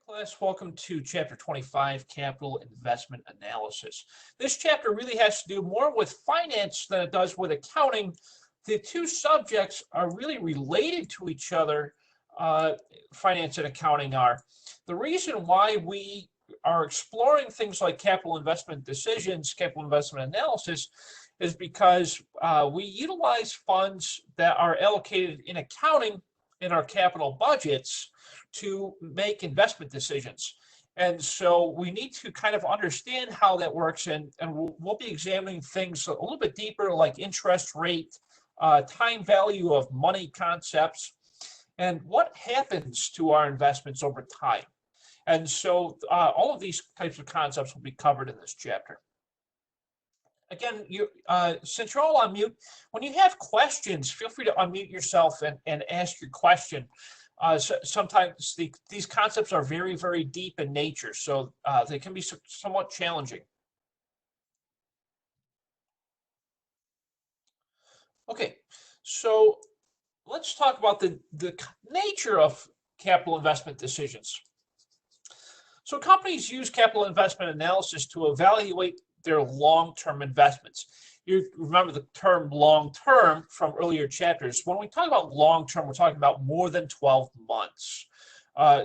Class, welcome to Chapter 25, Capital Investment Analysis. This chapter really has to do more with finance than it does with accounting. The two subjects are really related to each other, finance and accounting are. The reason why we are exploring things like capital investment decisions, capital investment analysis, is because we utilize funds that are allocated in accounting in our capital budgets to make investment decisions. And so we need to kind of understand how that works, and we'll be examining things a little bit deeper, like interest rate, time value of money concepts, and what happens to our investments over time. And so all of these types of concepts will be covered in this chapter. Again, since you're all on mute, when you have questions, feel free to unmute yourself and ask your question. Sometimes these concepts are very, very deep in nature, so they can be somewhat challenging. Okay, so let's talk about the nature of capital investment decisions. So companies use capital investment analysis to evaluate their long-term investments. You remember the term long-term from earlier chapters. When we talk about long-term, we're talking about more than 12 months.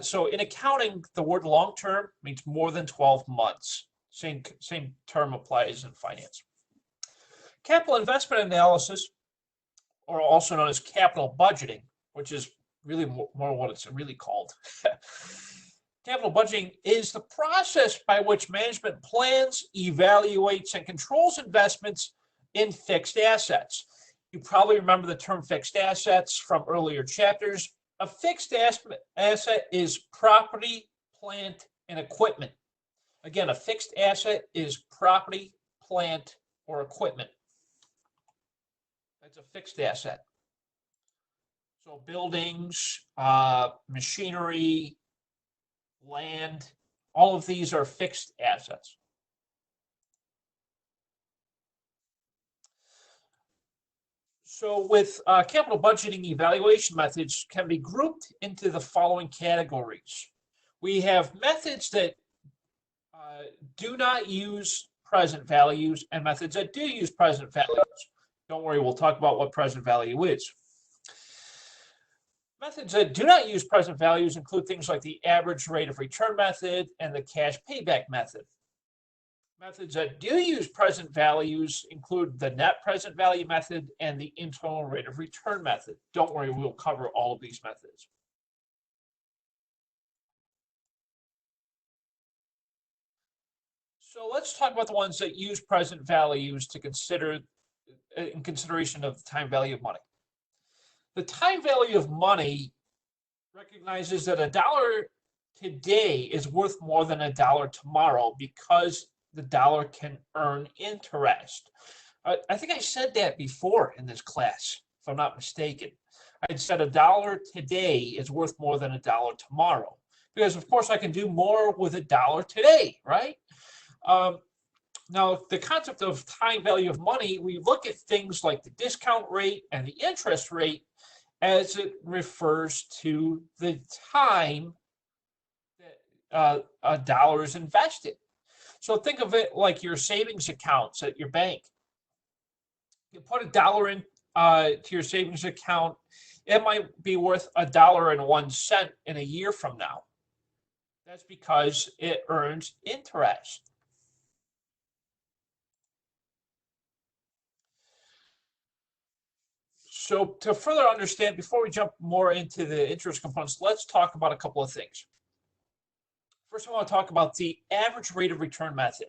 So in accounting, the word long-term means more than 12 months. Same term applies in finance. Capital investment analysis, or also known as capital budgeting, which is really more what it's really called. Capital budgeting is the process by which management plans, evaluates, and controls investments in fixed assets. You probably remember the term fixed assets from earlier chapters. A fixed asset is property, plant, and equipment. Again, a fixed asset is property, plant, or equipment. That's a fixed asset. So buildings, machinery, land, all of these are fixed assets. So with capital budgeting, evaluation methods can be grouped into the following categories. We have methods that do not use present values and methods that do use present values. Don't worry, we'll talk about what present value is. Methods that do not use present values include things like the average rate of return method and the cash payback method. Methods that do use present values include the net present value method and the internal rate of return method. Don't worry, we'll cover all of these methods. So let's talk about the ones that use present values to consider in consideration of the time value of money. The time value of money recognizes that $1 today is worth more than $1 tomorrow because the dollar can earn interest. I think I said that before in this class, if I'm not mistaken. I said $1 today is worth more than $1 tomorrow because, of course, I can do more with $1 today, right? Now, the concept of time value of money, we look at things like the discount rate and the interest rate as it refers to the time that a dollar is invested. So think of it like your savings accounts at your bank. You put $1 in to your savings account, it might be worth $1.01 in a year from now. That's because it earns interest. So to further understand, before we jump more into the interest components, let's talk about a couple of things. First, I want to talk about the average rate of return method.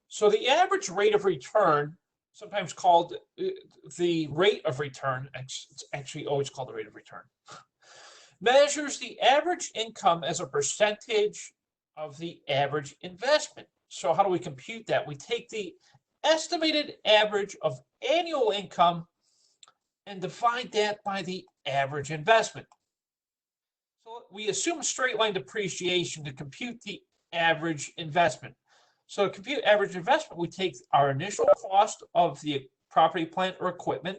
So the average rate of return, sometimes called the rate of return, it's actually always called the rate of return, measures the average income as a percentage of the average investment. So how do we compute that? We take the estimated average of annual income and divide that by the average investment. So we assume straight line depreciation to compute the average investment. So to compute average investment, we take our initial cost of the property, plant, or equipment,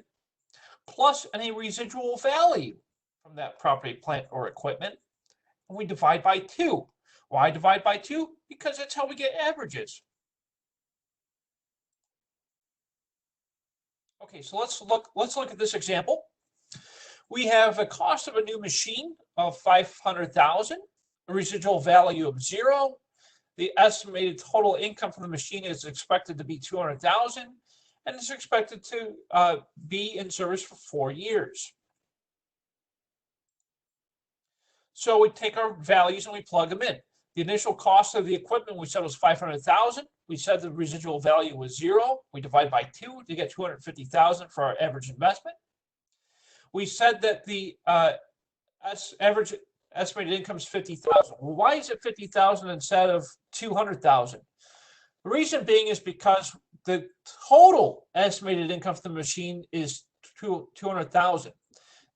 plus any residual value from that property, plant, or equipment, and we divide by 2. Why divide by 2? Because that's how we get averages. Okay, so let's look at this example. We have a cost of a new machine of $500,000, a residual value of 0. The estimated total income from the machine is expected to be $200,000, and it's expected to be in service for 4 years. So we take our values and we plug them in. The initial cost of the equipment we said was $500,000. We said the residual value was 0. We divide by 2 to get $250,000 for our average investment. We said that the average estimated income is $50,000. Well, why is it $50,000 instead of $200,000? The reason being is because the total estimated income from the machine is $200,000.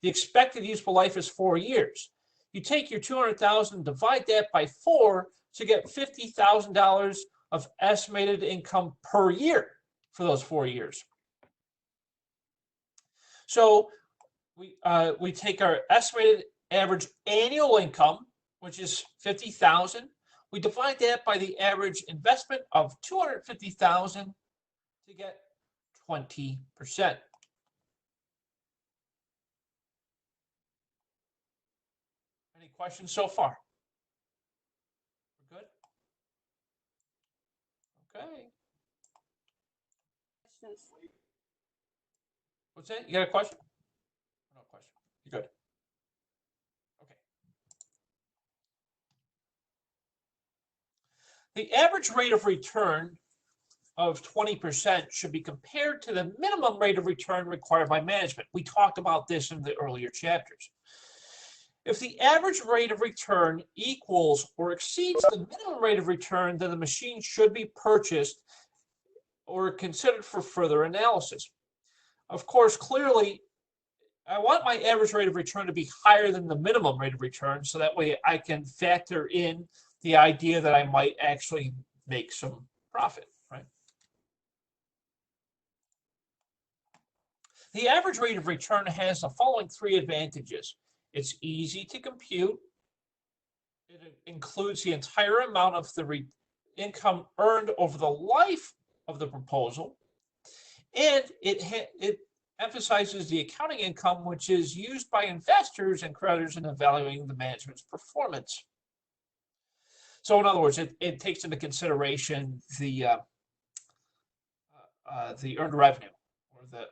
The expected useful life is 4 years. You take your $200,000, divide that by 4 to get $50,000 of estimated income per year for those 4 years. So we take our estimated average annual income, which is $50,000. We divide that by the average investment of $250,000 to get 20%. Any questions so far? We're good? Okay. What's that? You got a question? No question. You're good. Okay. The average rate of return of 20% should be compared to the minimum rate of return required by management. We talked about this in the earlier chapters. If the average rate of return equals or exceeds the minimum rate of return, then the machine should be purchased or considered for further analysis. Of course, clearly, I want my average rate of return to be higher than the minimum rate of return, so that way I can factor in the idea that I might actually make some profit, right? The average rate of return has the following 3 advantages. It's easy to compute. It includes the entire amount of the income earned over the life of the proposal. And it emphasizes the accounting income, which is used by investors and creditors in evaluating the management's performance. So in other words, it takes into consideration the earned revenue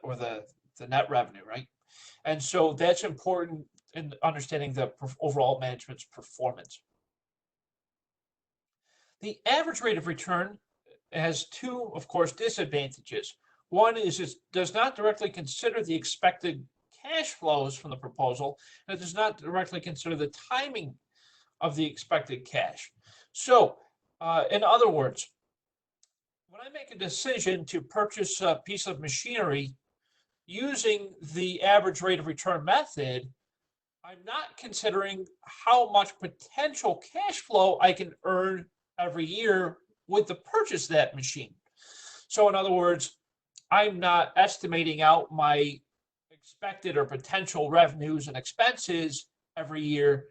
or the net revenue, right? And so that's important in understanding the overall management's performance. The average rate of return has 2, of course, disadvantages. One is it does not directly consider the expected cash flows from the proposal, and it does not directly consider the timing of the expected cash. So, in other words, when I make a decision to purchase a piece of machinery using the average rate of return method, I'm not considering how much potential cash flow I can earn every year with the purchase of that machine. So in other words, I'm not estimating out my expected or potential revenues and expenses every year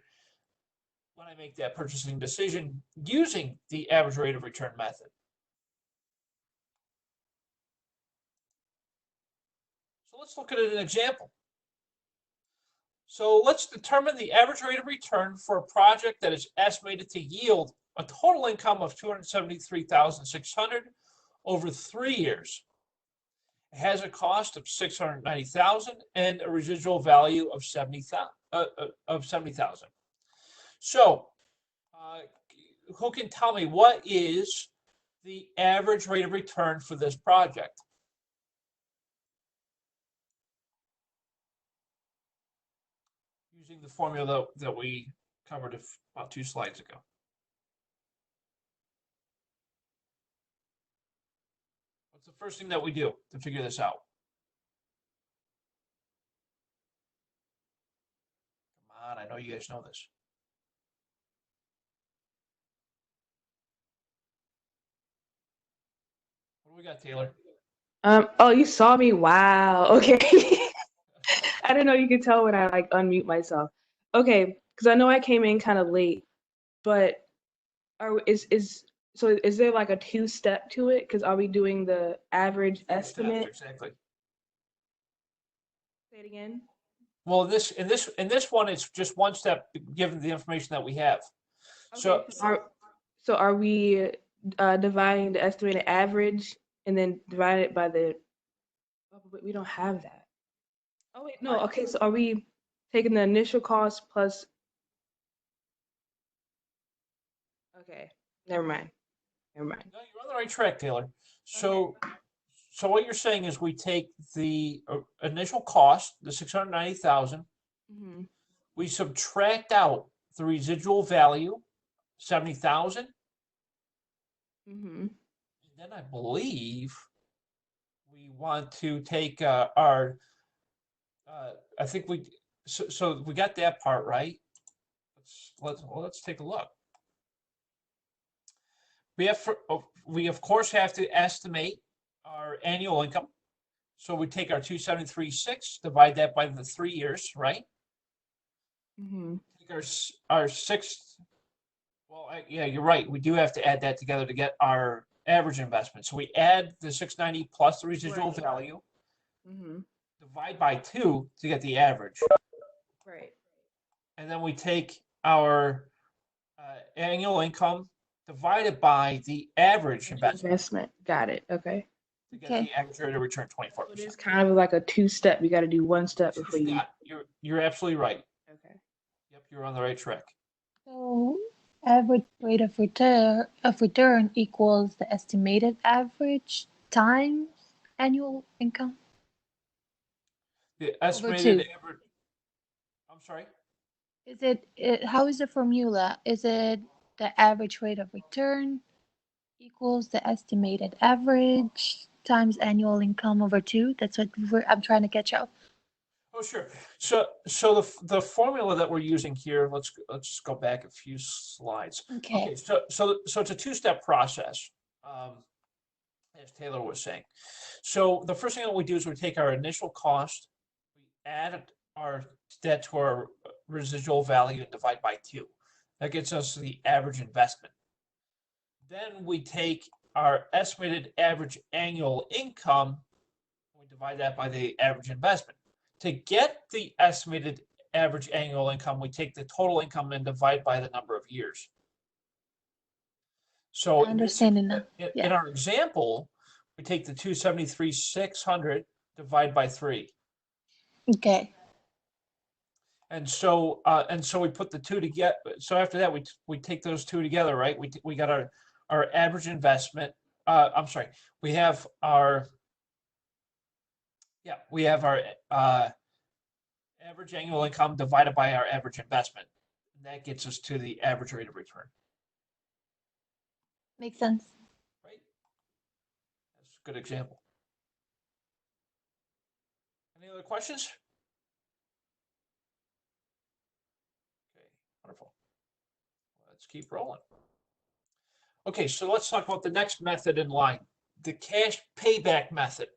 when I make that purchasing decision using the average rate of return method. So let's look at an example. So let's determine the average rate of return for a project that is estimated to yield a total income of $273,600 over 3 years. It has a cost of $690,000 and a residual value of $70,000. So, who can tell me what is the average rate of return for this project? Using the formula that we covered about 2 slides ago. What's the first thing that we do to figure this out? Come on, I know you guys know this. What do we got, Taylor? Oh, you saw me? Wow. Okay. I didn't know you could tell when I like unmute myself. Okay, because I know I came in kind of late, but is there like a two-step to it? Because are we doing the average Two steps, estimate? exactly. Say it again. Well, in this one, it's just one step given the information that we have. Okay, So so are we dividing the estimated average and then divide it by the? Oh, but we don't have that. Oh wait, no. right. Okay, so are we taking the initial cost plus? Okay, never mind. Never mind. No, you're on the right track, Taylor. Okay. So what you're saying is we take the initial cost, the 690,000, Mhm. we subtract out the residual value, 70,000, Mhm. and then I believe we want to take our. I think so we got that part right. Let's take a look. We of course have to estimate our annual income. So we take our 273.6, divide that by the 3 years, right? Mhm. Take our sixth. Well, yeah, you're right. We do have to add that together to get our average investment. So we add the 690 plus the residual Right. value, Mhm. divide by 2 to get the average, Right. and then we take our annual income divided by the average investment Investment. Got it. Okay. to get Okay. the average rate of return So it 24%. is kind of like a two-step. You got to do one step before you. You're absolutely right. Okay. Yep, you're on the right track. So average rate of return equals the estimated average times annual income The over estimated 2. average. I'm sorry. How is the formula? Is it the average rate of return equals the estimated average times annual income over 2? That's what I'm trying to catch up. Oh, sure. So the formula that we're using here, let's just go back a few slides. Okay. Okay, so it's a two-step process, as Taylor was saying. So the first thing that we do is we take our initial cost, we add that to our residual value and divide by 2. That gets us the average investment. Then we take our estimated average annual income, we divide that by the average investment. To get the estimated average annual income, we take the total income and divide by the number of years. So I understand it now. in Yeah. our example, we take the 273,600 divide by 3. Okay. And so we put the two together. So after that, we take those two together, right? We got our average investment. I'm sorry. We have our average annual income divided by our average investment. And that gets us to the average rate of return, Makes sense. right? That's a good example. Any other questions? Okay, wonderful. Let's keep rolling. Okay, so let's talk about the next method in line, the cash payback method.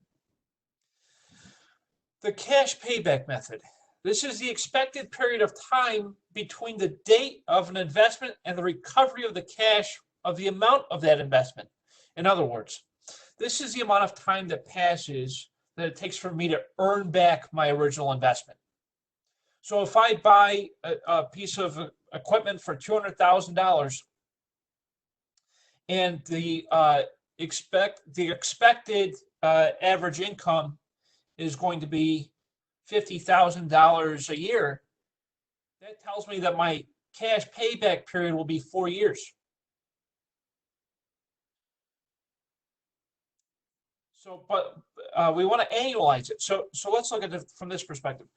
The cash payback method. This is the expected period of time between the date of an investment and the recovery of the cash of the amount of that investment. In other words, this is the amount of time that passes that it takes for me to earn back my original investment. So if I buy a piece of equipment for $200,000 and the expected average income is going to be $50,000 a year, that tells me that my cash payback period will be 4 years. So, but we want to annualize it. So let's look at it from this perspective.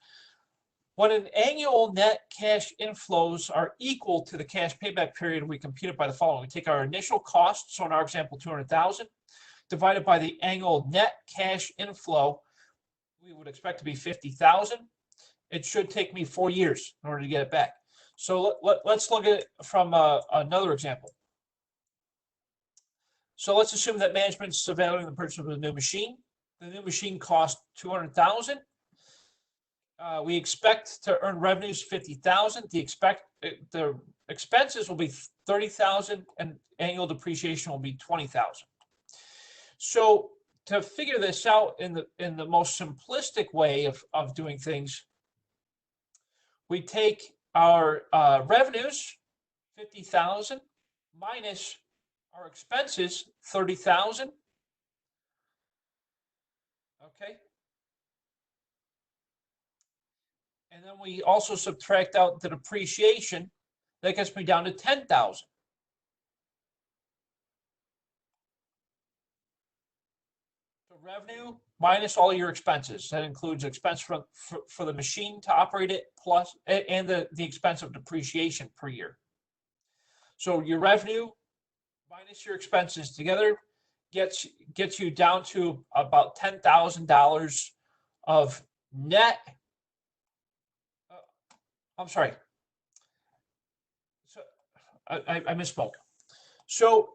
When an annual net cash inflows are equal to the cash payback period, we compute it by the following. We take our initial cost, so in our example, 200,000, divided by the annual net cash inflow, we would expect to be 50,000. It should take me 4 years in order to get it back. So let's look at it from another example. So let's assume that management's evaluating the purchase of a new machine. The new machine cost 200,000. We expect to earn revenues 50,000. The expenses will be 30,000, and annual depreciation will be 20,000. So to figure this out in the most simplistic way of doing things, we take our revenues, 50,000, minus our expenses, 30,000. Okay. And then we also subtract out the depreciation. That gets me down to 10,000. So revenue minus all your expenses. That includes expense for the machine to operate it, plus and the expense of depreciation per year. So your revenue minus your expenses together gets you down to about $10,000 of net. I'm sorry. So I misspoke. So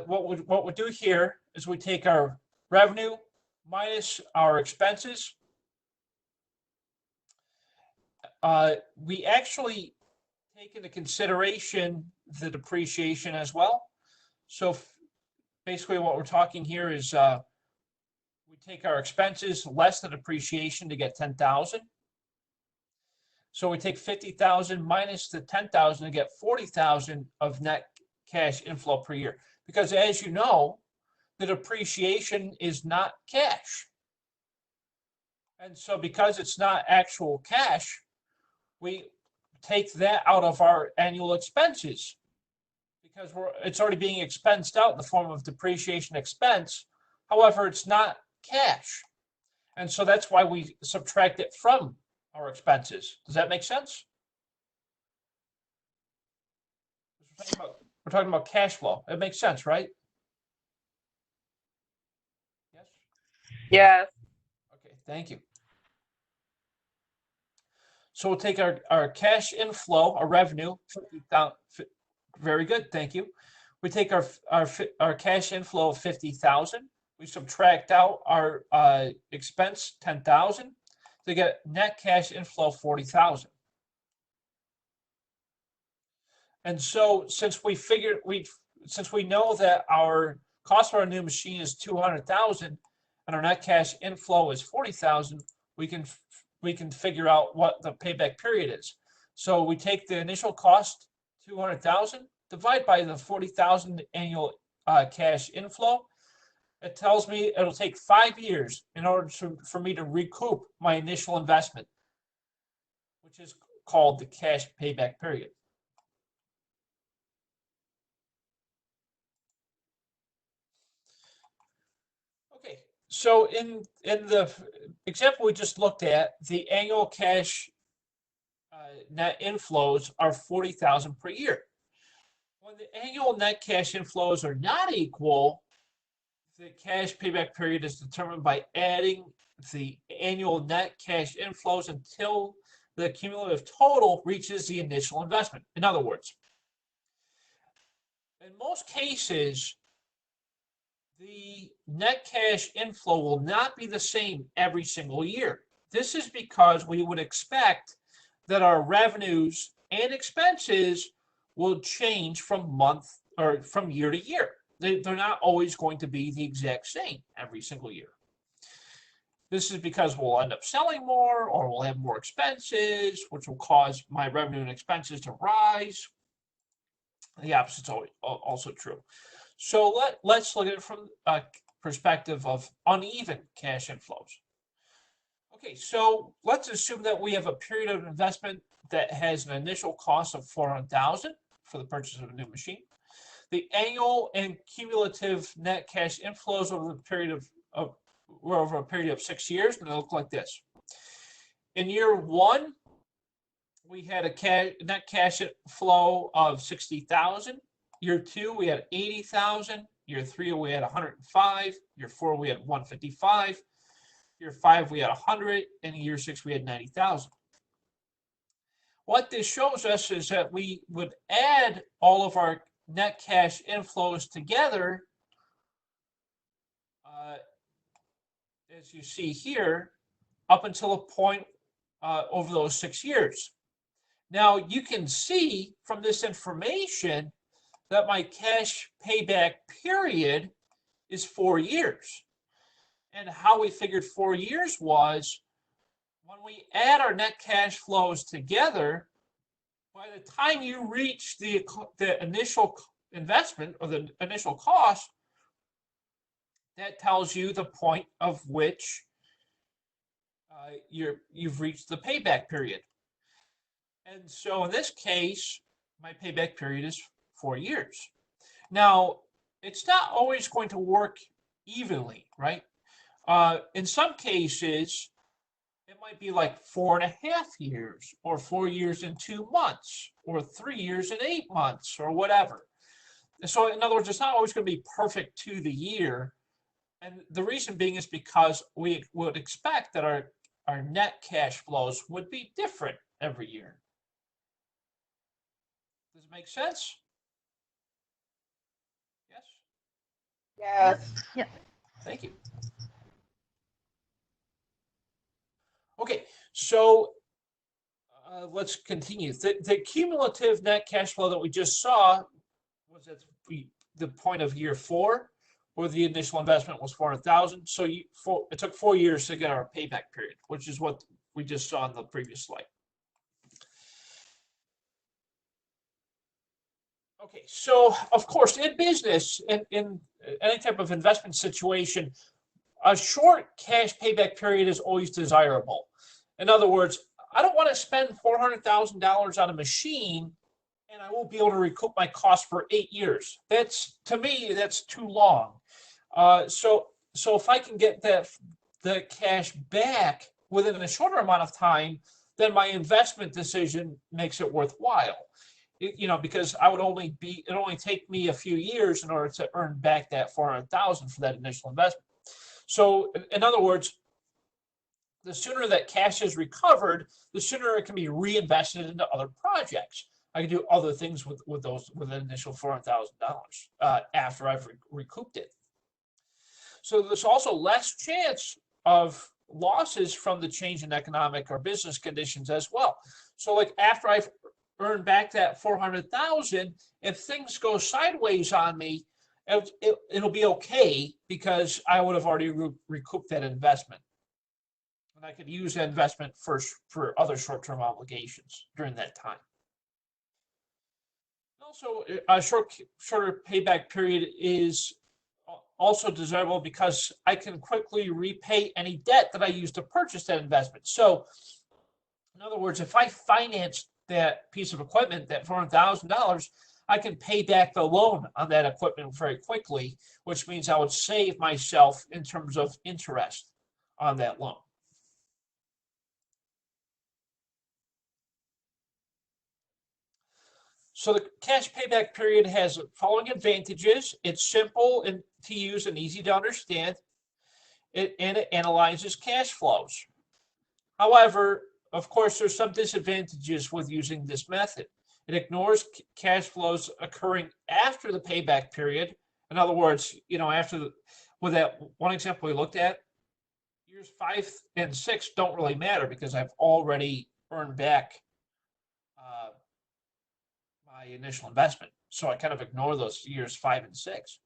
what we do here is we take our revenue minus our expenses. We actually take into consideration the depreciation as well. So basically what we're talking here is we take our expenses less the depreciation to get 10,000. So we take 50,000 minus the 10,000 to get 40,000 of net cash inflow per year. Because as you know, the depreciation is not cash. And so because it's not actual cash, we take that out of our annual expenses because it's already being expensed out in the form of depreciation expense. However, it's not cash. And so that's why we subtract it from our expenses. Does that make sense? We're talking about cash flow. It makes sense, right? Yes? Yes. Okay, thank you. So we'll take our cash inflow, our revenue, 50,000. Very good, thank you. We take our cash inflow of 50,000. We subtract out our expense 10,000 to get net cash inflow 40,000. And so since we know that our cost for our new machine is 200,000 and our net cash inflow is 40,000, we can figure out what the payback period is. So we take the initial cost, 200,000, divide by the 40,000 annual cash inflow. It tells me it'll take 5 years in order for me to recoup my initial investment, which is called the cash payback period. Okay, so in the example we just looked at, the annual cash net inflows are 40,000 per year. When the annual net cash inflows are not equal, the cash payback period is determined by adding the annual net cash inflows until the cumulative total reaches the initial investment. In other words, in most cases, the net cash inflow will not be the same every single year. This is because we would expect that our revenues and expenses will change from month or from year to year. They're not always going to be the exact same every single year. This is because we'll end up selling more or we'll have more expenses, which will cause my revenue and expenses to rise. The opposite is also true. So let's look at it from a perspective of uneven cash inflows. Okay, so let's assume that we have a period of investment that has an initial cost of 400,000 for the purchase of a new machine. The annual and cumulative net cash inflows over a period of 6 years, and they look like this. In year one, we had a net cash flow of 60,000. Year two, we had 80,000. Year three, we had 105. Year four, we had 155. Year five, we had 100. And year six, we had 90,000. What this shows us is that we would add all of our net cash inflows together, as you see here, up until a point over those 6 years. Now, you can see from this information that my cash payback period is 4 years. And how we figured 4 years was when we add our net cash flows together, by the time you reach the initial investment or the initial cost, that tells you the point of which you've reached the payback period. And so in this case, my payback period is 4 years. Now, it's not always going to work evenly, right? In some cases, it might be like 4.5 years, or 4 years and 2 months, or 3 years and 8 months, or whatever. So in other words, it's not always going to be perfect to the year. And the reason being is because we would expect that our net cash flows would be different every year. Does it make sense? Yes? Yes. Yeah. Thank you. Okay, so let's continue. The cumulative net cash flow that we just saw was at the point of year 4, where the initial investment was 400,000. So it took 4 years to get our payback period, which is what we just saw in the previous slide. Okay, so of course, in business, in any type of investment situation, a short cash payback period is always desirable. In other words, I don't want to spend $400,000 on a machine and I won't be able to recoup my cost for 8 years. To me, that's too long. So if I can get the cash back within a shorter amount of time, then my investment decision makes it worthwhile. Because it'd only take me a few years in order to earn back that 400,000 for that initial investment. So in other words, the sooner that cash is recovered, the sooner it can be reinvested into other projects. I can do other things with an initial $400,000 after I've recouped it. So there's also less chance of losses from the change in economic or business conditions as well. So like after I've earned back that 400,000, if things go sideways on me, it'll be okay because I would have already recouped that investment. And I could use that investment for other short-term obligations during that time. Also, a shorter payback period is also desirable because I can quickly repay any debt that I used to purchase that investment. So, in other words, if I financed that piece of equipment, that $400,000, I can pay back the loan on that equipment very quickly, which means I would save myself in terms of interest on that loan. So the cash payback period has the following advantages. It's simple to use and easy to understand. And it analyzes cash flows. However, of course, there's some disadvantages with using this method. It ignores cash flows occurring after the payback period. In other words, with that one example we looked at, years 5 and 6 don't really matter because I've already earned back my initial investment. So I kind of ignore those years 5 and 6.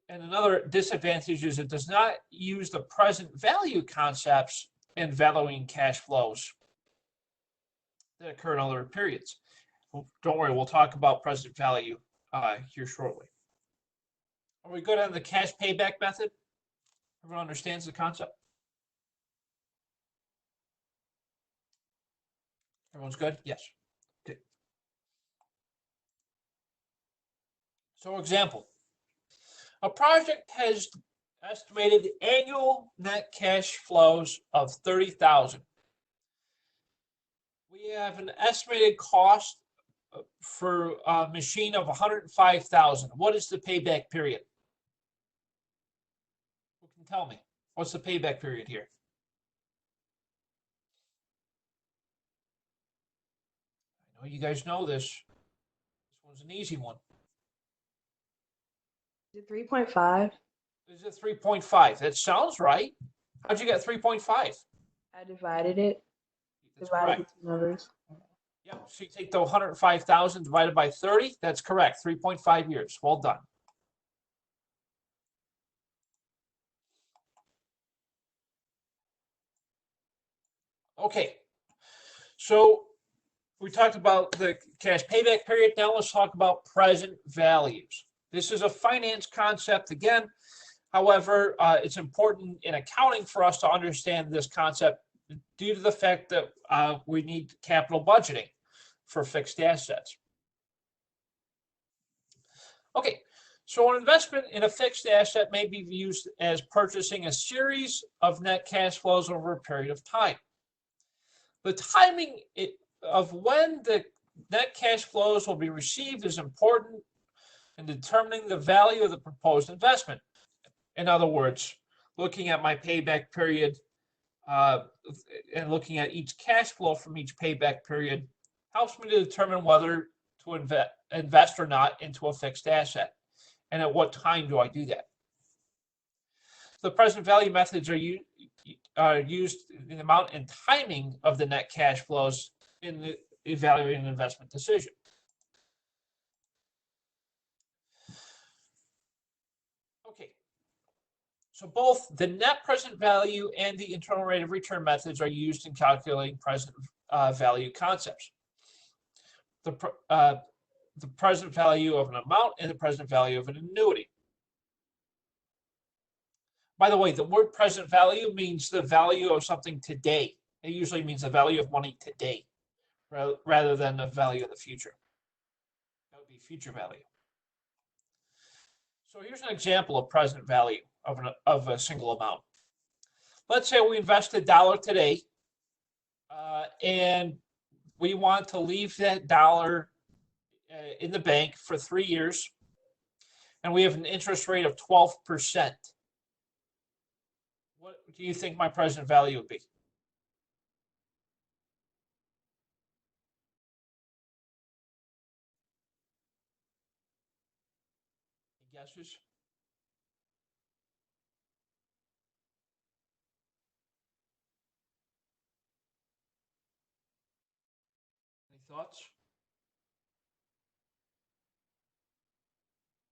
And another disadvantage is it does not use the present value concepts in valuing cash flows that occur in other periods. Well, don't worry, we'll talk about present value here shortly. Are we good on the cash payback method? Everyone understands the concept? Everyone's good? Yes. Okay. So example, a project has estimated annual net cash flows of 30,000. We have an estimated cost for a machine of 105,000. What is the payback period? Who can tell me? What's the payback period here? I know you guys know this. This one's an easy one. Is it 3.5? Is it 3.5? That sounds right. How'd you get 3.5? I divided it. That's Divided correct. the two numbers. Yep. So you take the 105,000 divided by 30. That's correct. 3.5 years. Well done. Okay. So we talked about the cash payback period. Now let's talk about present values. This is a finance concept again. However, it's important in accounting for us to understand this concept due to the fact that we need capital budgeting for fixed assets. Okay, so an investment in a fixed asset may be used as purchasing a series of net cash flows over a period of time. The timing of when the net cash flows will be received is important in determining the value of the proposed investment. In other words, looking at my payback period and looking at each cash flow from each payback period helps me to determine whether to invest or not into a fixed asset, and at what time do I do that. The present value methods are used in the amount and timing of the net cash flows in evaluating an investment decision. Okay, so both the net present value and the internal rate of return methods are used in calculating present value concepts. The present value of an amount and the present value of an annuity. By the way, the word present value means the value of something today. It usually means the value of money today rather than the value of the future. That would be future value. So here's an example of present value of a single amount. Let's say we invest $1 today, and we want to leave that dollar in the bank for 3 years, and we have an interest rate of 12%. What do you think my present value would be? Any guesses? Any thoughts?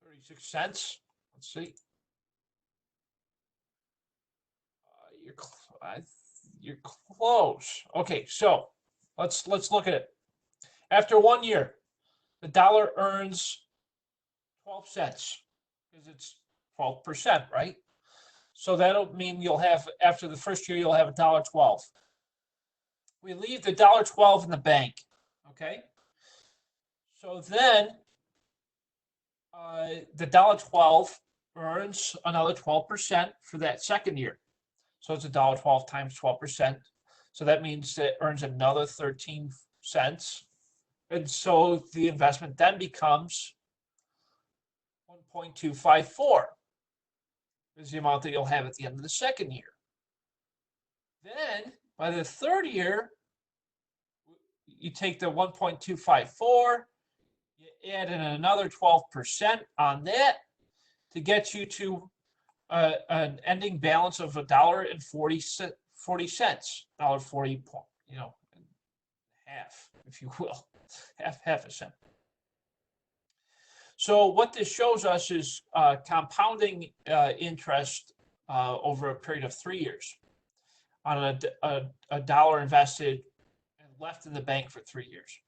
36 cents. Let's see. You're close. Okay, so let's look at it. After 1 year, the dollar earns 12 cents because it's 12%, right? So that'll mean you'll have, after the first year, you'll have $1.12. We leave the $1.12 in the bank, okay? So then the $1.12 earns another 12% for that second year. So it's $1.12 times 12%. So that means it earns another 13 cents. And so the investment then becomes 1.254 is the amount that you'll have at the end of the second year. Then by the third year, you take the 1.254, you add in another 12% on that to get you to an ending balance of $1.40, $1.40, half, if you will, half a cent. So what this shows us is compounding interest over a period of 3 years on a dollar invested and left in the bank for 3 years.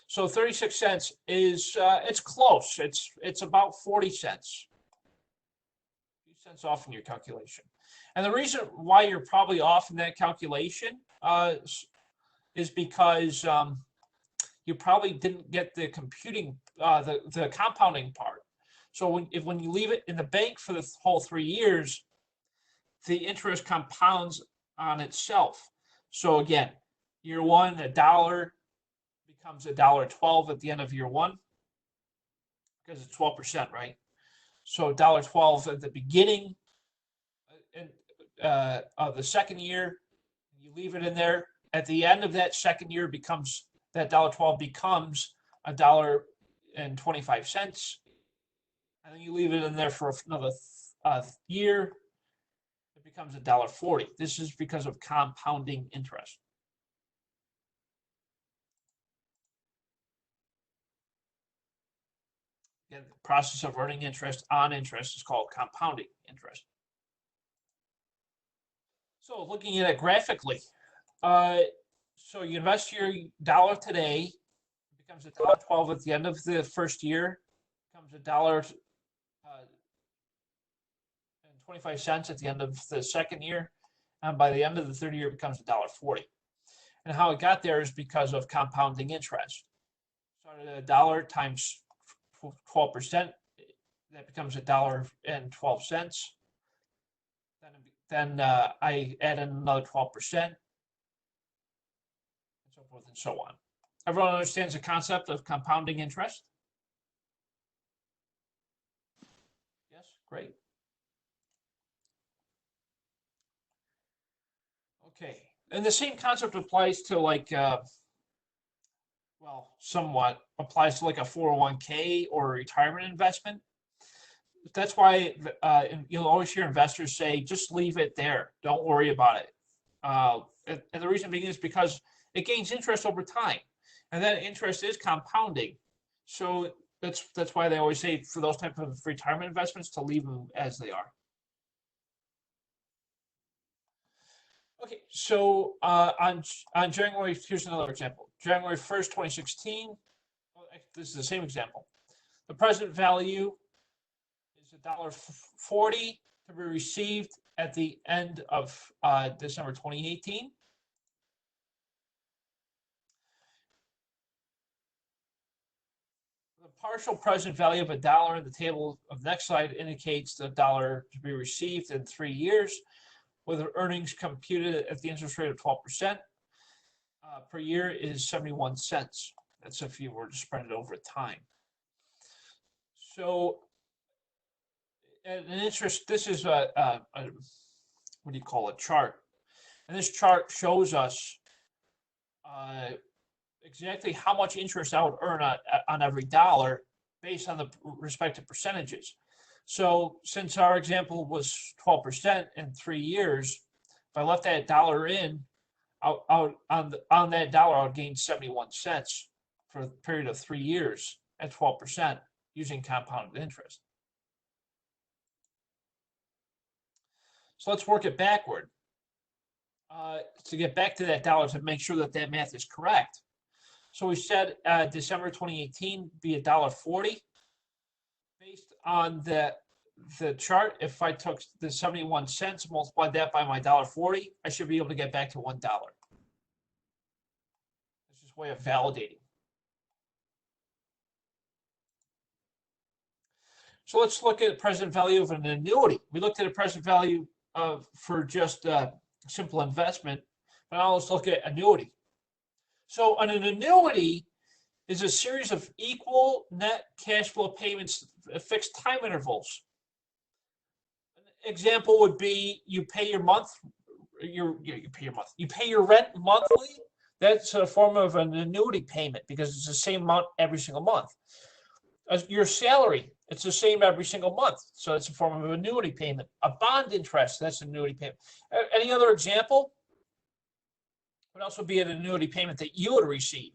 So 36 cents is it's close. It's about 40 cents. Cents off in your calculation. And the reason why you're probably off in that calculation is because you probably didn't get the computing, the compounding part. So when you leave it in the bank for the whole 3 years, the interest compounds on itself. So again, year one, $1 becomes $1.12 at the end of year one because it's 12%, right? So $1.12 at the beginning of the second year, you leave it in there. At the end of that second year, that $1.12 becomes $1.25, and then you leave it in there for another year. It becomes $1.40. This is because of compounding interest. Again, the process of earning interest on interest is called compounding interest. So looking at it graphically, so you invest your dollar today, it becomes $1.12 at the end of the first year, becomes $1.25 at the end of the second year, and by the end of the third year, it becomes $1.40. And how it got there is because of compounding interest. So $1 times 12%, that becomes $1.12. Then I add in another 12%, and so forth and so on. Everyone understands the concept of compounding interest? Yes, great. Okay, and the same concept applies to like, well, somewhat applies to like a 401k or a retirement investment. That's why you'll always hear investors say, just leave it there. Don't worry about it. And the reason being is because it gains interest over time. And that interest is compounding. So that's why they always say for those type of retirement investments to leave them as they are. Okay, so on January, here's another example. January 1st, 2016, this is the same example. The present value is $1.40 to be received at the end of December 2018. The partial present value of $1 in the table of the next slide indicates the dollar to be received in 3 years, with earnings computed at the interest rate of 12% per year is 71 cents. That's if you were to spread it over time. So an interest, this is a what do you call it, chart. And this chart shows us exactly how much interest I would earn on every dollar based on the respective percentages. So since our example was 12% in 3 years, if I left that dollar in, on that dollar, I would gain 71 cents for a period of 3 years at 12% using compounded interest. So let's work it backward. To get back to that dollar to make sure that that math is correct. So we said December 2018 be $1.40. Based on the chart, if I took the 71 cents, multiplied that by my $1.40, I should be able to get back to $1. This is a way of validating. So let's look at the present value of an annuity. We looked at a present value for just simple investment, but now let's look at annuity. So an annuity is a series of equal net cash flow payments at fixed time intervals. An example would be you pay your rent monthly. That's a form of an annuity payment because it's the same amount every single month. Your salary, it's the same every single month. So it's a form of an annuity payment. A bond interest, that's an annuity payment. Any other example? Would also be an annuity payment that you would receive.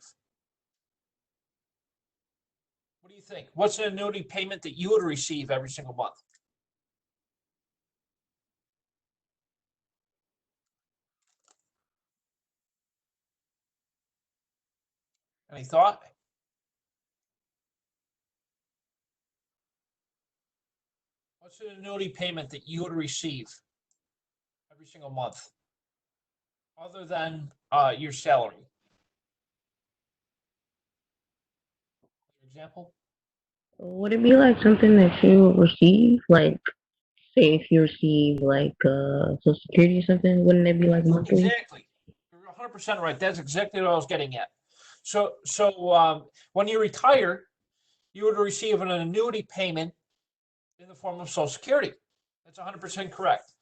What do you think? What's an annuity payment that you would receive every single month? Any thought? What's an annuity payment that you would receive every single month, other than your salary? For example? Would it be like something that you receive? Like, say if you receive like Social Security or something, wouldn't it be like monthly? Exactly. You're 100% right. That's exactly what I was getting at. So when you retire, you would receive an annuity payment in the form of Social Security. That's 100% correct.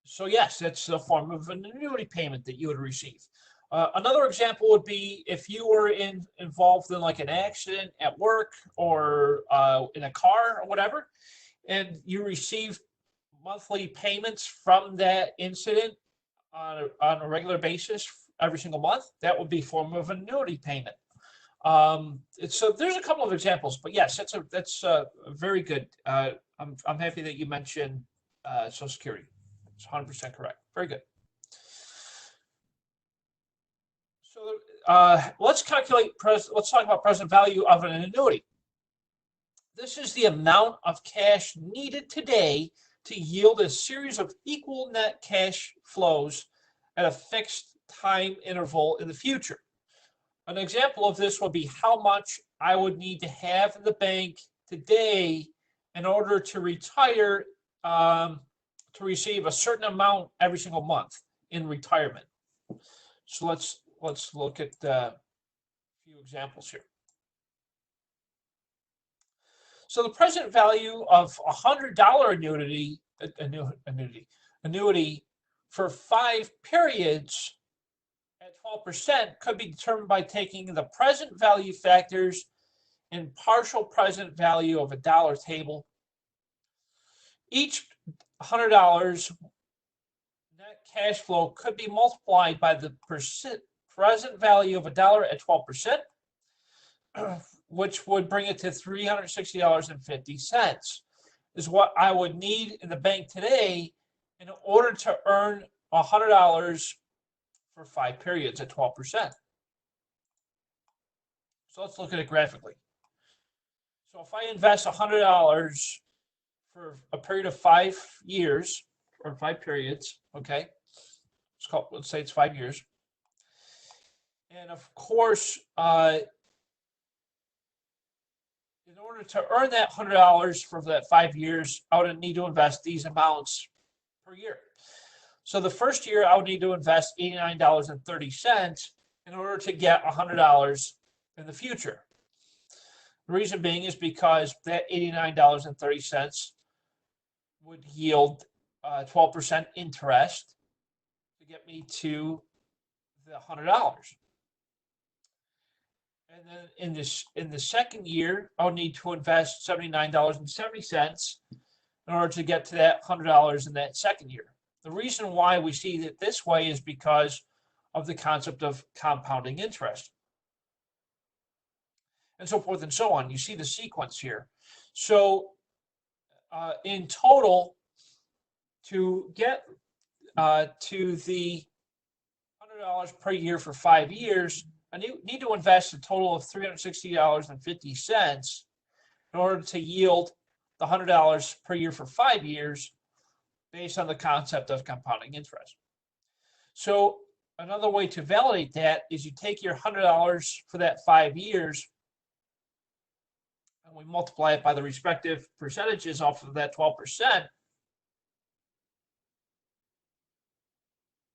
So yes, that's the form of an annuity payment that you would receive. Another example would be if you were involved in like an accident at work or in a car or whatever, and you received monthly payments from that incident on a regular basis every single month, that would be form of annuity payment. So there's a couple of examples, but yes, that's very good. I'm happy that you mentioned Social Security. It's 100% correct. Very good. So let's talk about present value of an annuity. This is the amount of cash needed today to yield a series of equal net cash flows at a fixed time interval in the future. An example of this would be how much I would need to have in the bank today in order to retire, to receive a certain amount every single month in retirement. So let's look at a few examples here. So the present value of $100 annuity for 5 periods at 12% could be determined by taking the present value factors and partial present value of a dollar table. Each $100 net cash flow could be multiplied by the present value of a dollar at 12%, which would bring it to $360.50 is what I would need in the bank today in order to earn $100 for 5 periods at 12%. So let's look at it graphically. So if I invest $100 for a period of 5 years or 5 periods, okay, let's say it's 5 years. And of course, in order to earn that $100 for that 5 years, I would need to invest these amounts per year. So the first year, I would need to invest $89.30 in order to get $100 in the future. The reason being is because that $89.30 would yield 12% interest to get me to the $100. And then in the second year, I'll need to invest $79.70 in order to get to that $100 in that second year. The reason why we see it this way is because of the concept of compounding interest, and so forth and so on. You see the sequence here. So in total, to get to the $100 per year for 5 years, I need to invest a total of $360.50 in order to yield the $100 per year for 5 years based on the concept of compounding interest. So another way to validate that is you take your $100 for that 5 years and we multiply it by the respective percentages off of that 12%.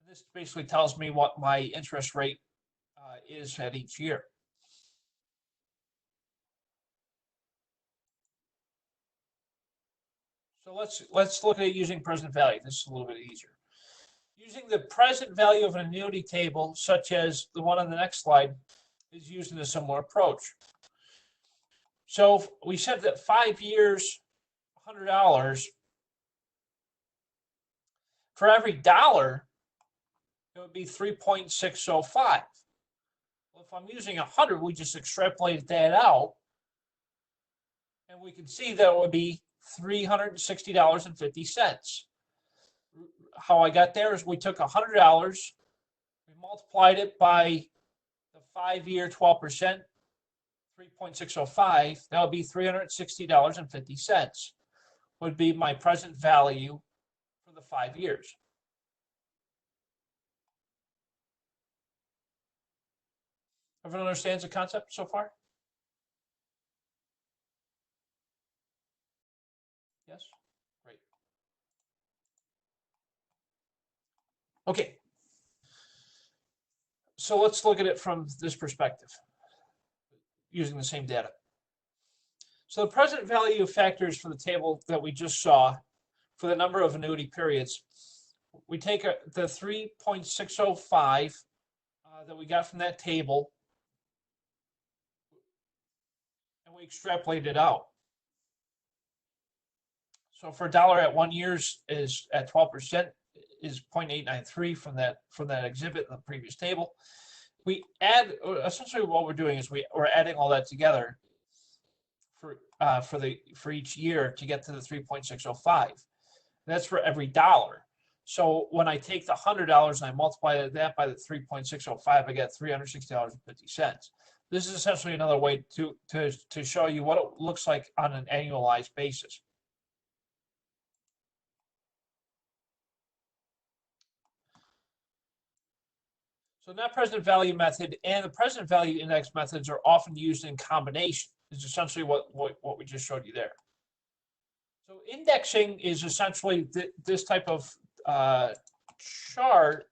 This basically tells me what my interest rate is at each year. So let's look at it using present value. This is a little bit easier. Using the present value of an annuity table, such as the one on the next slide, is used in a similar approach. So we said that 5 years, $100, for every dollar, it would be 3.605. Well, if I'm using 100, we just extrapolated that out, and we can see that it would be $360.50. How I got there is we took $100, we multiplied it by the 5-year 12%, 3.605. That would be $360.50. Would be my present value for the 5 years. Everyone understands the concept so far? Yes? Great. Okay. So let's look at it from this perspective, using the same data. So the present value factors for the table that we just saw for the number of annuity periods, we take the 3.605 that we got from that table, and we extrapolate it out. So for a dollar at 1 year's is at 12% is 0.893 from that exhibit in the previous table. We add, essentially what we're doing is we're adding all that together for each year to get to the 3.605. That's for every dollar. So when I take the $100 and I multiply that by the 3.605, I get $360.50. This is essentially another way to show you what it looks like on an annualized basis. So net present value method and the present value index methods are often used in combination. Is essentially what we just showed you there. So indexing is essentially this type of chart.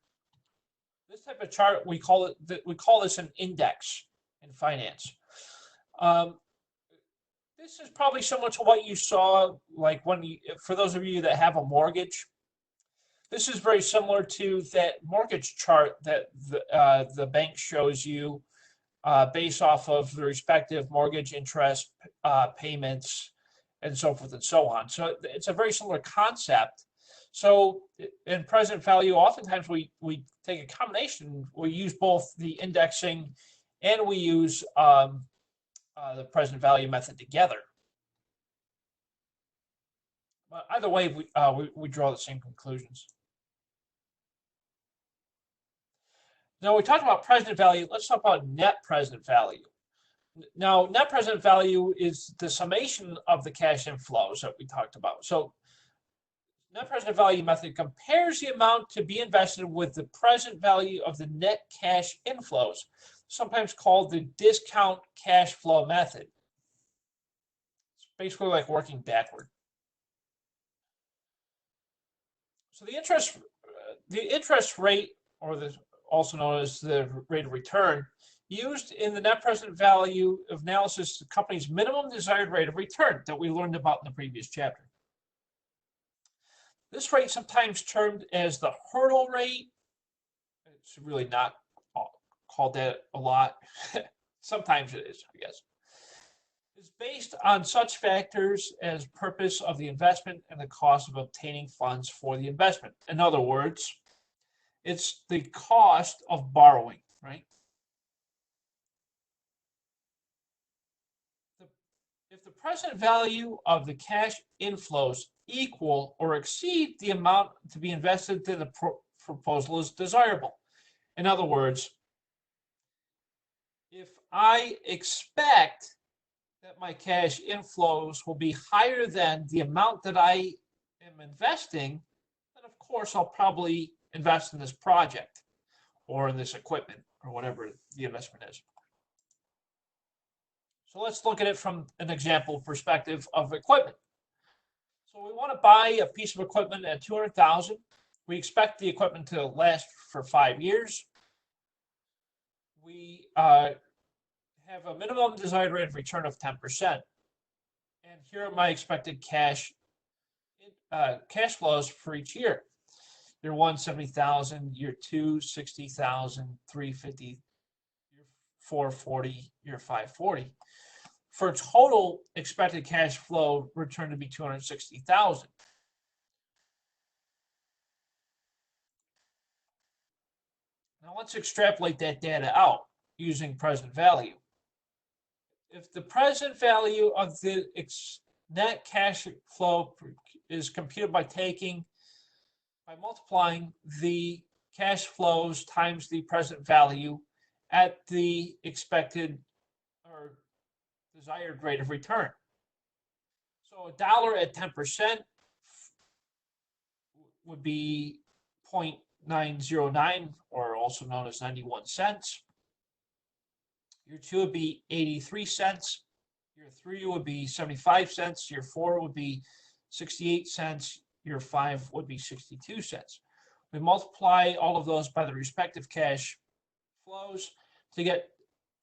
This type of chart, we call this an index in finance. This is probably similar to what you saw, like for those of you that have a mortgage. This is very similar to that mortgage chart that the bank shows you based off of the respective mortgage interest payments and so forth and so on. So it's a very similar concept. So in present value, oftentimes we take a combination. We use both the indexing and we use the present value method together. But either way, we draw the same conclusions. Now we talked about present value. Let's talk about net present value. Now, net present value is the summation of the cash inflows that we talked about. So net present value method compares the amount to be invested with the present value of the net cash inflows, sometimes called the discount cash flow method. It's basically like working backward. So the interest rate, or also known as the rate of return, used in the net present value of analysis, the company's minimum desired rate of return that we learned about in the previous chapter. This rate, sometimes termed as the hurdle rate, it's really not called that a lot. Sometimes it is, I guess. It's based on such factors as purpose of the investment and the cost of obtaining funds for the investment. In other words, it's the cost of borrowing, right? If the present value of the cash inflows equal or exceed the amount to be invested, then the proposal is desirable. In other words, if I expect that my cash inflows will be higher than the amount that I am investing, then of course I'll probably invest in this project or in this equipment or whatever the investment is. So let's look at it from an example perspective of equipment. So we want to buy a piece of equipment at $200,000. We expect the equipment to last for 5 years. We have a minimum desired rate of return of 10%. And here are my expected cash flows for each year. Year 1, 70,000, year 2, 60,000, 350, year 4, 40, year 5, 40. For a total expected cash flow return to be 260,000. Now let's extrapolate that data out using present value. If the present value of the net cash flow is computed by multiplying the cash flows times the present value at the expected or desired rate of return. So a dollar at 10% would be 0.909, or also known as 91 cents. Year 2 would be 83 cents. Year 3 would be 75 cents. Year 4 would be 68 cents. Year 5 would be 62 cents. We multiply all of those by the respective cash flows to get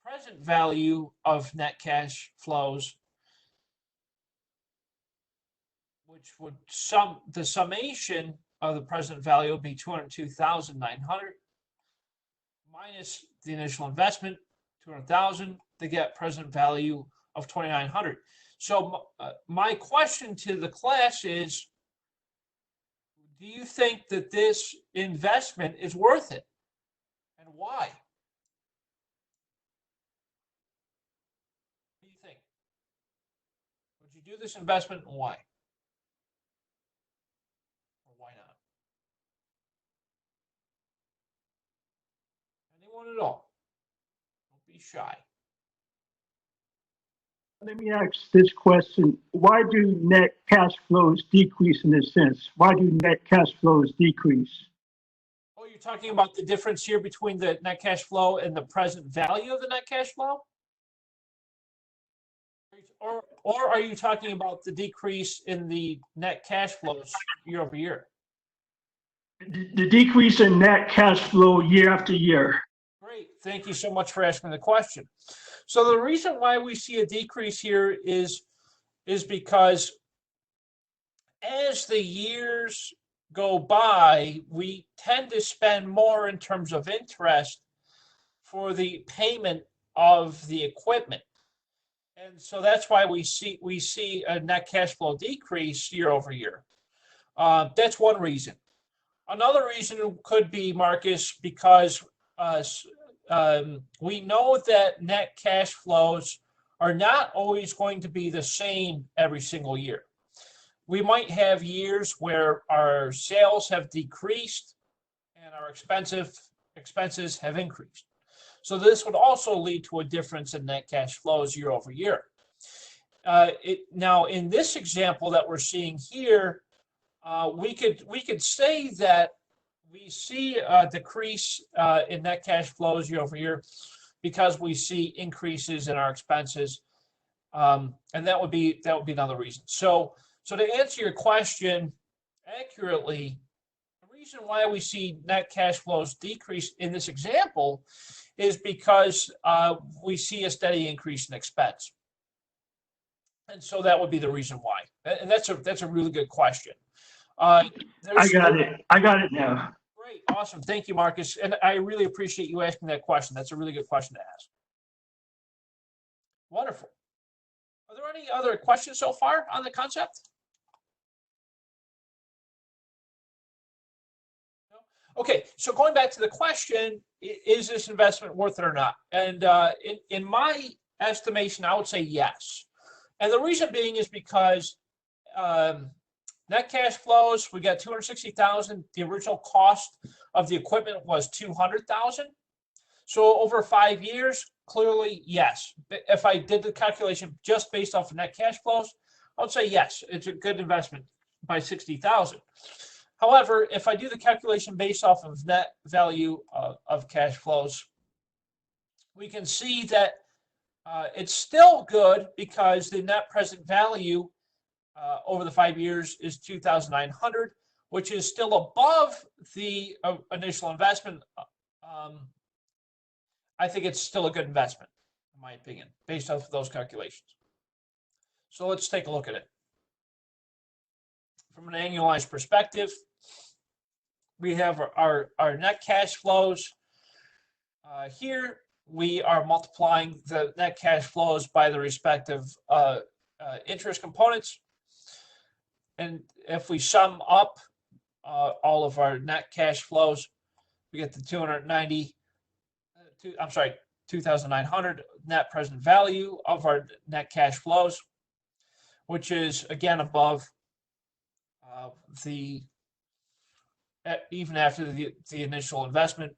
present value of net cash flows, which would the summation of the present value would be 202,900 minus the initial investment, 200,000, to get present value of 2,900. So my question to the class is, do you think that this investment is worth it? And why? What do you think? Would you do this investment and why? Or why not? Anyone at all? Don't be shy. Let me ask this question. Why do net cash flows decrease in this sense? Why do net cash flows decrease? Oh, you're talking about the difference here between the net cash flow and the present value of the net cash flow? Or are you talking about the decrease in the net cash flows year over year? The decrease in net cash flow year after year. Great. Thank you so much for asking the question. So the reason why we see a decrease here is because as the years go by, we tend to spend more in terms of interest for the payment of the equipment. And so that's why we see a net cash flow decrease year over year. That's one reason. Another reason could be, Marcus, because we know that net cash flows are not always going to be the same every single year. We might have years where our sales have decreased and our expenses have increased. So this would also lead to a difference in net cash flows year over year. Now, in this example that we're seeing here, we could say that we see a decrease in net cash flows year over year because we see increases in our expenses, and that would be another reason. So to answer your question accurately, the reason why we see net cash flows decrease in this example is because we see a steady increase in expense. And so that would be the reason why. And that's a really good question. I got it now. Great, awesome. Thank you, Marcus. And I really appreciate you asking that question. That's a really good question to ask. Wonderful. Are there any other questions so far on the concept? No? Okay, so going back to the question, is this investment worth it or not? And in my estimation, I would say yes. And the reason being is because net cash flows, we got $260,000. The original cost of the equipment was $200,000. So over 5 years, clearly, yes. If I did the calculation just based off of net cash flows, I would say yes, it's a good investment by $60,000. However, if I do the calculation based off of net value of cash flows, we can see that it's still good because the net present value over the 5 years is $2,900, which is still above the initial investment. I think it's still a good investment, in my opinion, based off of those calculations. So let's take a look at it. From an annualized perspective, we have our net cash flows. Here, we are multiplying the net cash flows by the respective interest components. And if we sum up all of our net cash flows, we get the 2,900 net present value of our net cash flows, which is again above even after the initial investment,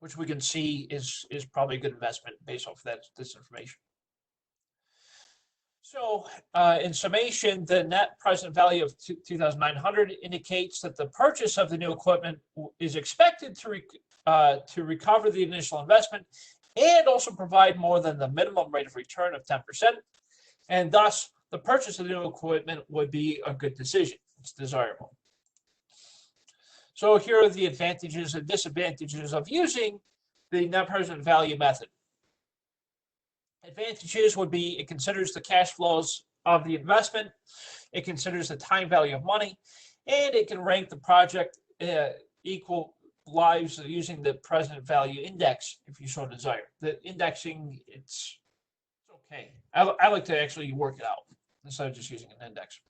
which we can see is probably a good investment based off of this information. So in summation, the net present value of 2,900 indicates that the purchase of the new equipment is expected to recover the initial investment and also provide more than the minimum rate of return of 10%. And thus, the purchase of the new equipment would be a good decision. It's desirable. So here are the advantages and disadvantages of using the net present value method. Advantages would be it considers the cash flows of the investment, it considers the time value of money, and it can rank the project equal lives using the present value index if you so desire. The indexing, it's Okay, I like to actually work it out instead of just using an index.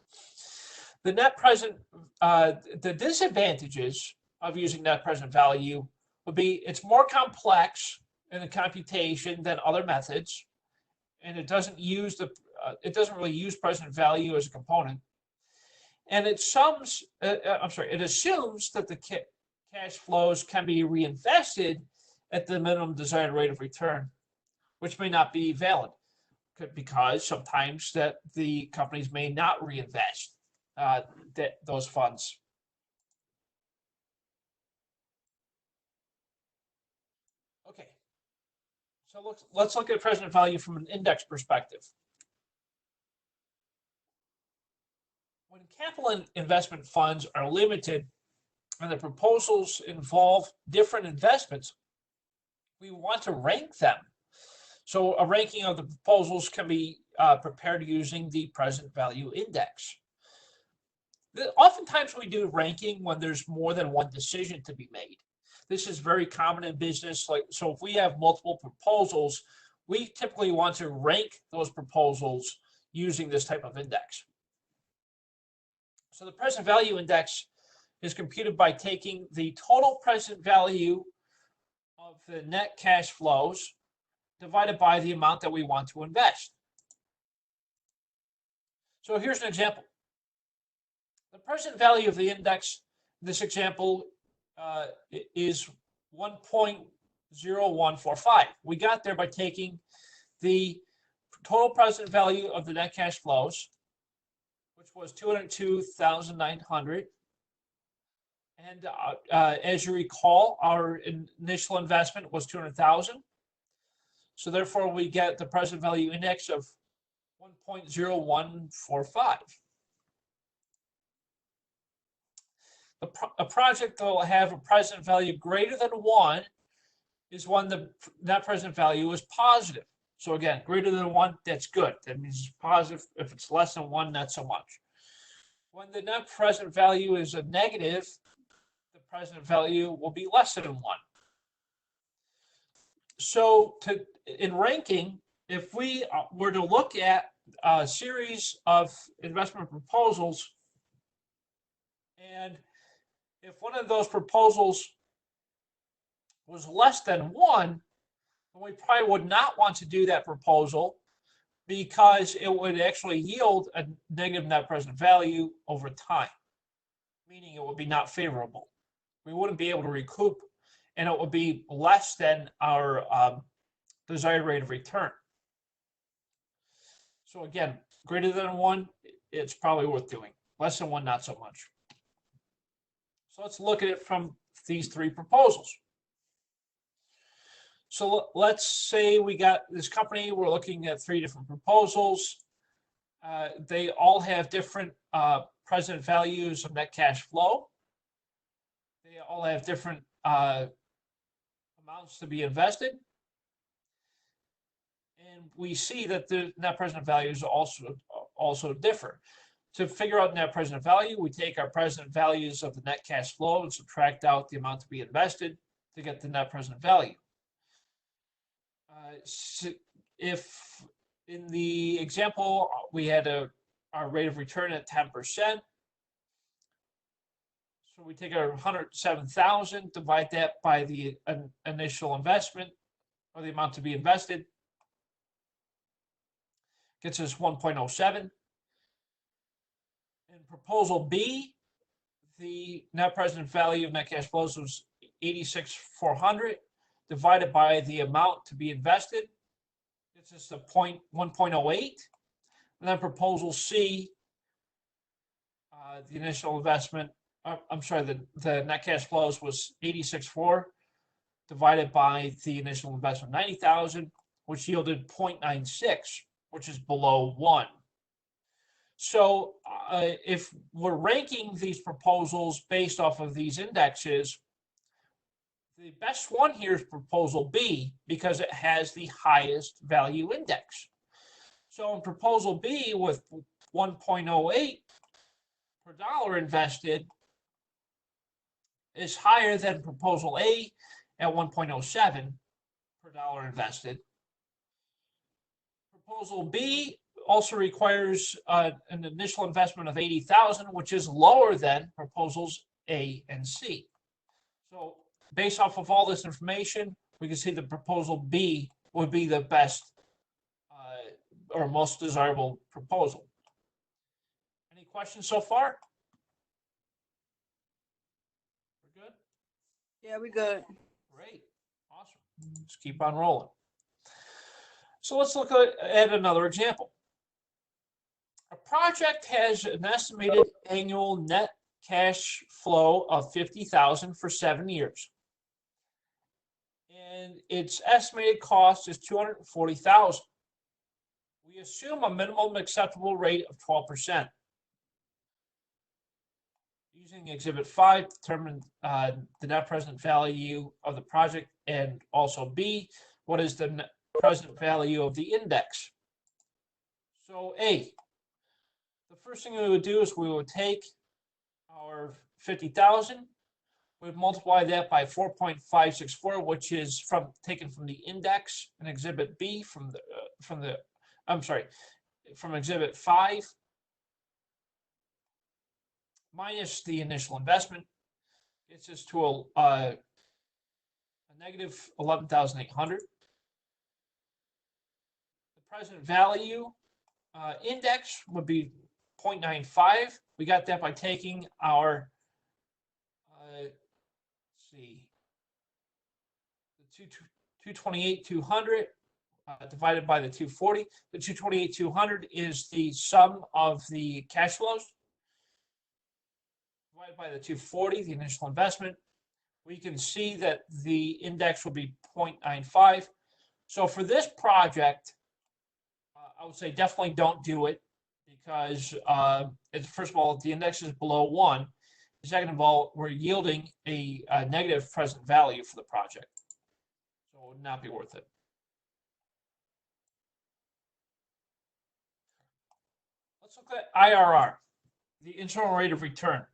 The net present, the disadvantages of using net present value would be it's more complex in the computation than other methods, and it doesn't really use present value as a component, and it assumes that the cash flows can be reinvested at the minimum desired rate of return, which may not be valid because sometimes that the companies may not reinvest those funds. Okay, so let's look at present value from an index perspective. When capital investment funds are limited and the proposals involve different investments, we want to rank them. So a ranking of the proposals can be prepared using the present value index. Oftentimes we do ranking when there's more than one decision to be made. This is very common in business. So if we have multiple proposals, we typically want to rank those proposals using this type of index. So the present value index is computed by taking the total present value of the net cash flows divided by the amount that we want to invest. So here's an example. The present value of the index, this example, is 1.0145. We got there by taking the total present value of the net cash flows, which was 202,900. And as you recall, our initial investment was 200,000. So therefore, we get the present value index of 1.0145. A project that will have a present value greater than 1 is when the net present value is positive. So again, greater than 1, that's good. That means it's positive. If it's less than 1, not so much. When the net present value is a negative, the present value will be less than 1. So in ranking, if we were to look at a series of investment proposals, and if one of those proposals was less than 1, then we probably would not want to do that proposal because it would actually yield a negative net present value over time, meaning it would be not favorable. We wouldn't be able to recoup, and it would be less than our desired rate of return. So again, greater than 1, it's probably worth doing. Less than 1, not so much. So let's look at it from these 3 proposals. So let's say we got this company, we're looking at 3 different proposals. They all have different present values of net cash flow. They all have different amounts to be invested. And we see that the net present values also differ. To figure out net present value, we take our present values of the net cash flow and subtract out the amount to be invested to get the net present value. So if in the example we had our rate of return at 10%, so we take our 107,000, divide that by the initial investment or the amount to be invested, gets us 1.07. In proposal B, the net present value of net cash flows was 86,400 divided by the amount to be invested. Gets us to 1.08. And then proposal C, the initial investment, the net cash flows was 86,400 divided by the initial investment 90,000, which yielded 0.96, which is below 1. So if we're ranking these proposals based off of these indexes, the best one here is proposal B because it has the highest value index. So in proposal B with 1.08 per dollar invested is higher than proposal A at 1.07 per dollar invested. Proposal B also requires an initial investment of 80,000, which is lower than proposals A and C. So based off of all this information, we can see that proposal B would be the best or most desirable proposal. Any questions so far? We're good? Yeah, we good. Great. Awesome. Let's keep on rolling. So let's look at another example. A project has an estimated annual net cash flow of 50,000 for 7 years. And its estimated cost is 240,000. We assume a minimum acceptable rate of 12%. Using Exhibit 5, determine the net present value of the project, and also B, what is the net present value of the index? So A, the first thing we would do is we would take our 50,000, we'd multiply that by 4.564, which is taken from the index, and Exhibit B from Exhibit 5, minus the initial investment, gets us to a negative 11,800. The present value index would be 0.95. We got that by taking our, let's see, the 228,200 divided by the 240. The 228,200 is the sum of the cash flows divided by the 240, the initial investment. We can see that the index will be 0.95. So for this project, I would say definitely don't do it because, first of all, the index is below 1. Second of all, we're yielding a negative present value for the project. So it would not be worth it. Let's look at IRR, the internal rate of return.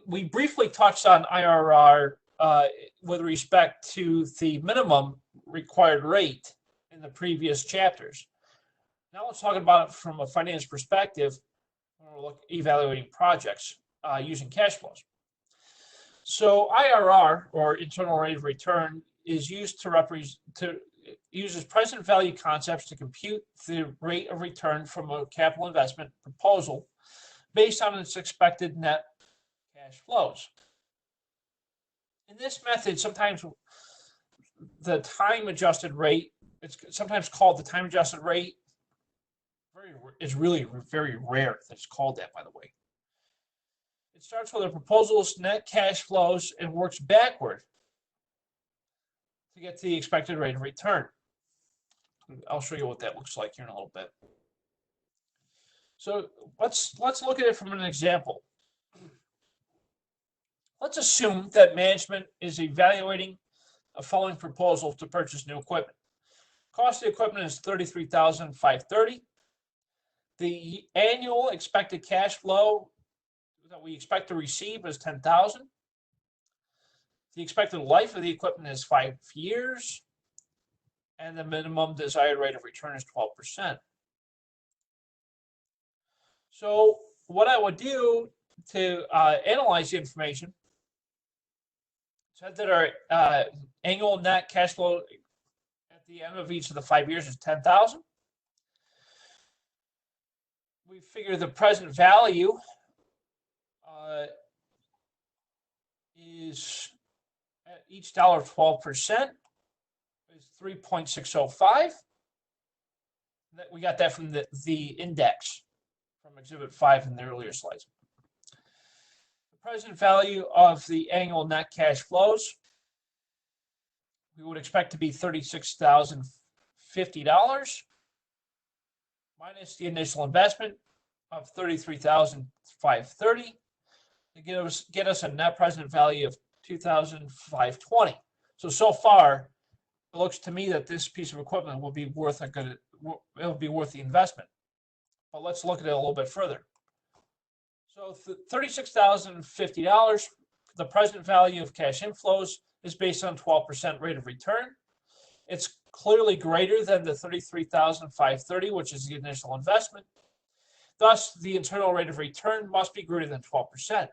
We briefly touched on IRR with respect to the minimum required rate in the previous chapters. Now let's talk about it from a finance perspective when we're evaluating projects using cash flows. So IRR, or internal rate of return, is used uses present value concepts to compute the rate of return from a capital investment proposal based on its expected net cash flows. In this method, sometimes the time-adjusted rate, it's sometimes called the time-adjusted rate, is really very rare that it's called that, by the way. It starts with a proposal's net cash flows and works backward to get to the expected rate of return. I'll show you what that looks like here in a little bit. So let's look at it from an example. Let's assume that management is evaluating a following proposal to purchase new equipment. Cost of the equipment is $33,530. The annual expected cash flow that we expect to receive is $10,000. The expected life of the equipment is 5 years, and the minimum desired rate of return is 12%. So what I would do to analyze the information, said that our annual net cash flow at the end of each of the 5 years is $10,000. We figure the present value is at each dollar 12% is 3.605. We got that from the index from Exhibit 5 in the earlier slides. The present value of the annual net cash flows, we would expect to be $36,050 minus the initial investment of $33,530 to get us a net present value of $2,520. So far, it looks to me that this piece of equipment will be worth it'll be worth the investment. But let's look at it a little bit further. So $36,050, the present value of cash inflows is based on 12% rate of return. Its clearly greater than the 33,530, which is the initial investment. Thus, the internal rate of return must be greater than 12%.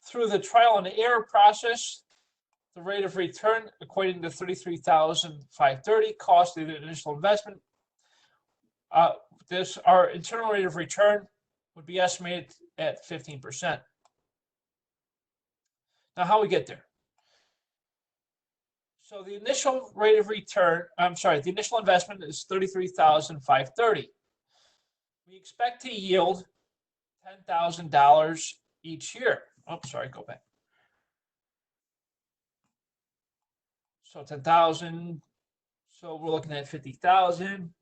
Through the trial and error process, the rate of return equating to 33,530 cost of the initial investment. Our internal rate of return would be estimated at 15%. Now, how we get there? So the initial rate of return, the initial investment is 33,530. We expect to yield $10,000 each year. Oh, sorry, go back. So 10,000. So we're looking at 50,000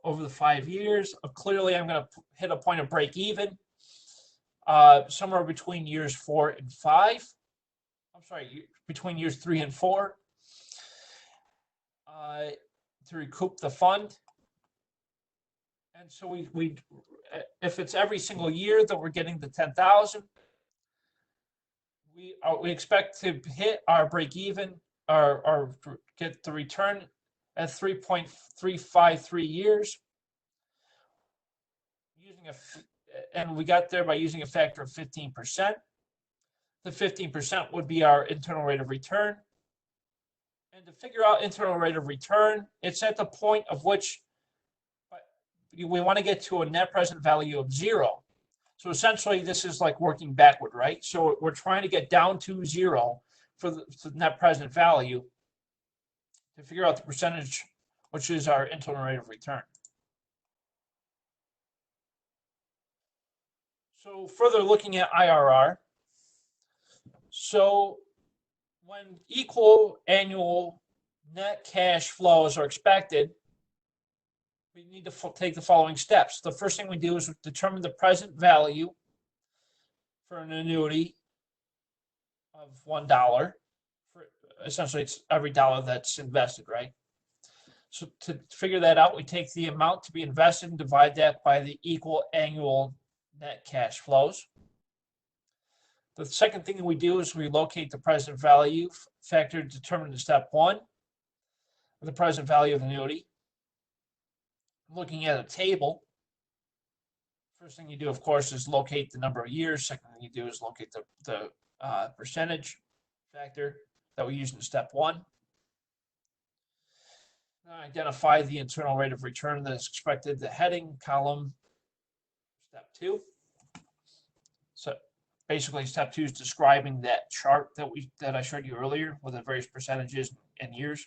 over the 5 years. Clearly, I'm going to hit a point of break even somewhere between years 4 and 5. Between years 3 and 4 to recoup the fund. And so we if it's every single year that we're getting the 10,000, we expect to hit our break even or get the return at 3.353 years. And we got there by using a factor of 15%. The 15% would be our internal rate of return. And to figure out internal rate of return, it's at the point of which we want to get to a net present value of 0. So essentially, this is like working backward, right? So we're trying to get down to 0 for the net present value to figure out the percentage, which is our internal rate of return. So further looking at IRR, so when equal annual net cash flows are expected, we need to take the following steps. The first thing we do is determine the present value for an annuity of $1. Essentially, it's every dollar that's invested, right? So to figure that out, we take the amount to be invested and divide that by the equal annual net cash flows. The second thing we do is we locate the present value factor determined in step 1, the present value of the annuity. Looking at a table, first thing you do, of course, is locate the number of years. Second thing you do is locate the percentage factor that we use in step 1. Identify the internal rate of return that is expected, the heading column, step 2. So basically, step 2 is describing that chart that I showed you earlier with the various percentages and years.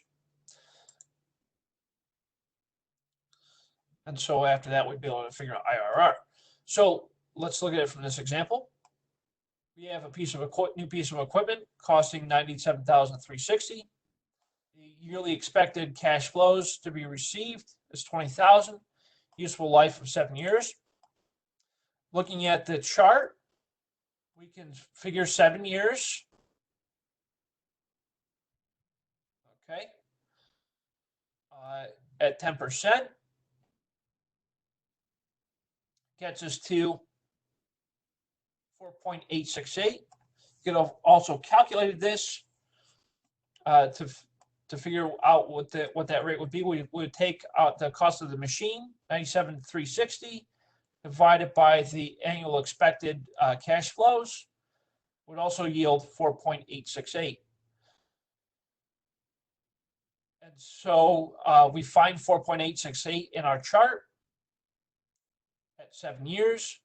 And so after that, we'd be able to figure out IRR. So let's look at it from this example. We have a new piece of equipment costing $97,360. The yearly expected cash flows to be received is $20,000. Useful life of 7 years. Looking at the chart, we can figure 7 years. Okay. At 10%. Gets us to 4.868. You could have also calculated this to figure out what that rate would be. We would take out the cost of the machine, $97,360, divided by the annual expected cash flows, would also yield 4.868. And so we find 4.868 in our chart at 7 years.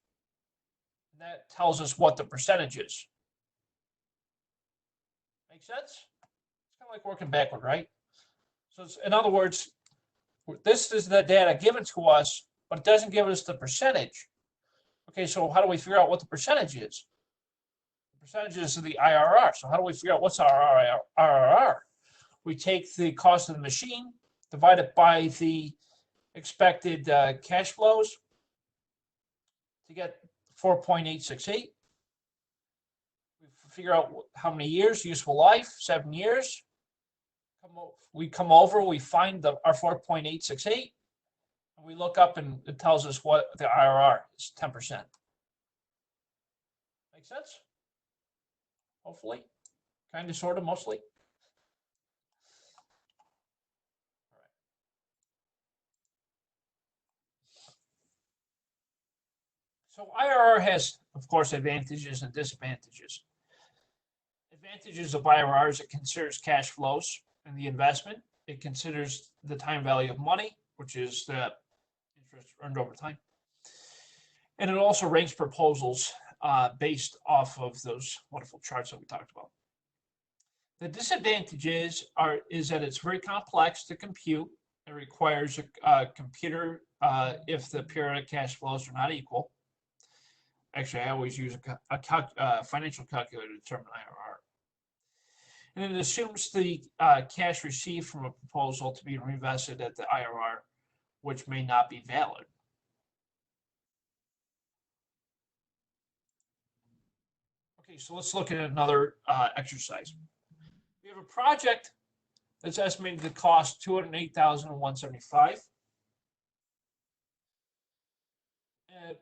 And that tells us what the percentage is. Make sense? It's kind of like working backward, right? So in other words, this is the data given to us, but it doesn't give us the percentage. Okay, so how do we figure out what the percentage is? The percentage is the IRR. So how do we figure out what's our IRR? We take the cost of the machine, divide it by the expected cash flows to get 4.868. We figure out how many years, useful life, 7 years. We come over, we find our 4.868, and we look up and it tells us what the IRR is, 10%. Make sense? Hopefully. Kind of, sort of, mostly. So IRR has, of course, advantages and disadvantages. Advantages of IRR is it considers cash flows in the investment. It considers the time value of money, which is the interest earned over time. And it also ranks proposals based off of those wonderful charts that we talked about. The disadvantages is that it's very complex to compute. It requires a computer if the periodic cash flows are not equal. Actually, I always use a financial calculator to determine IRR. And it assumes the cash received from a proposal to be reinvested at the IRR, which may not be valid. Okay, so let's look at another exercise. We have a project that's estimated to cost $208,175.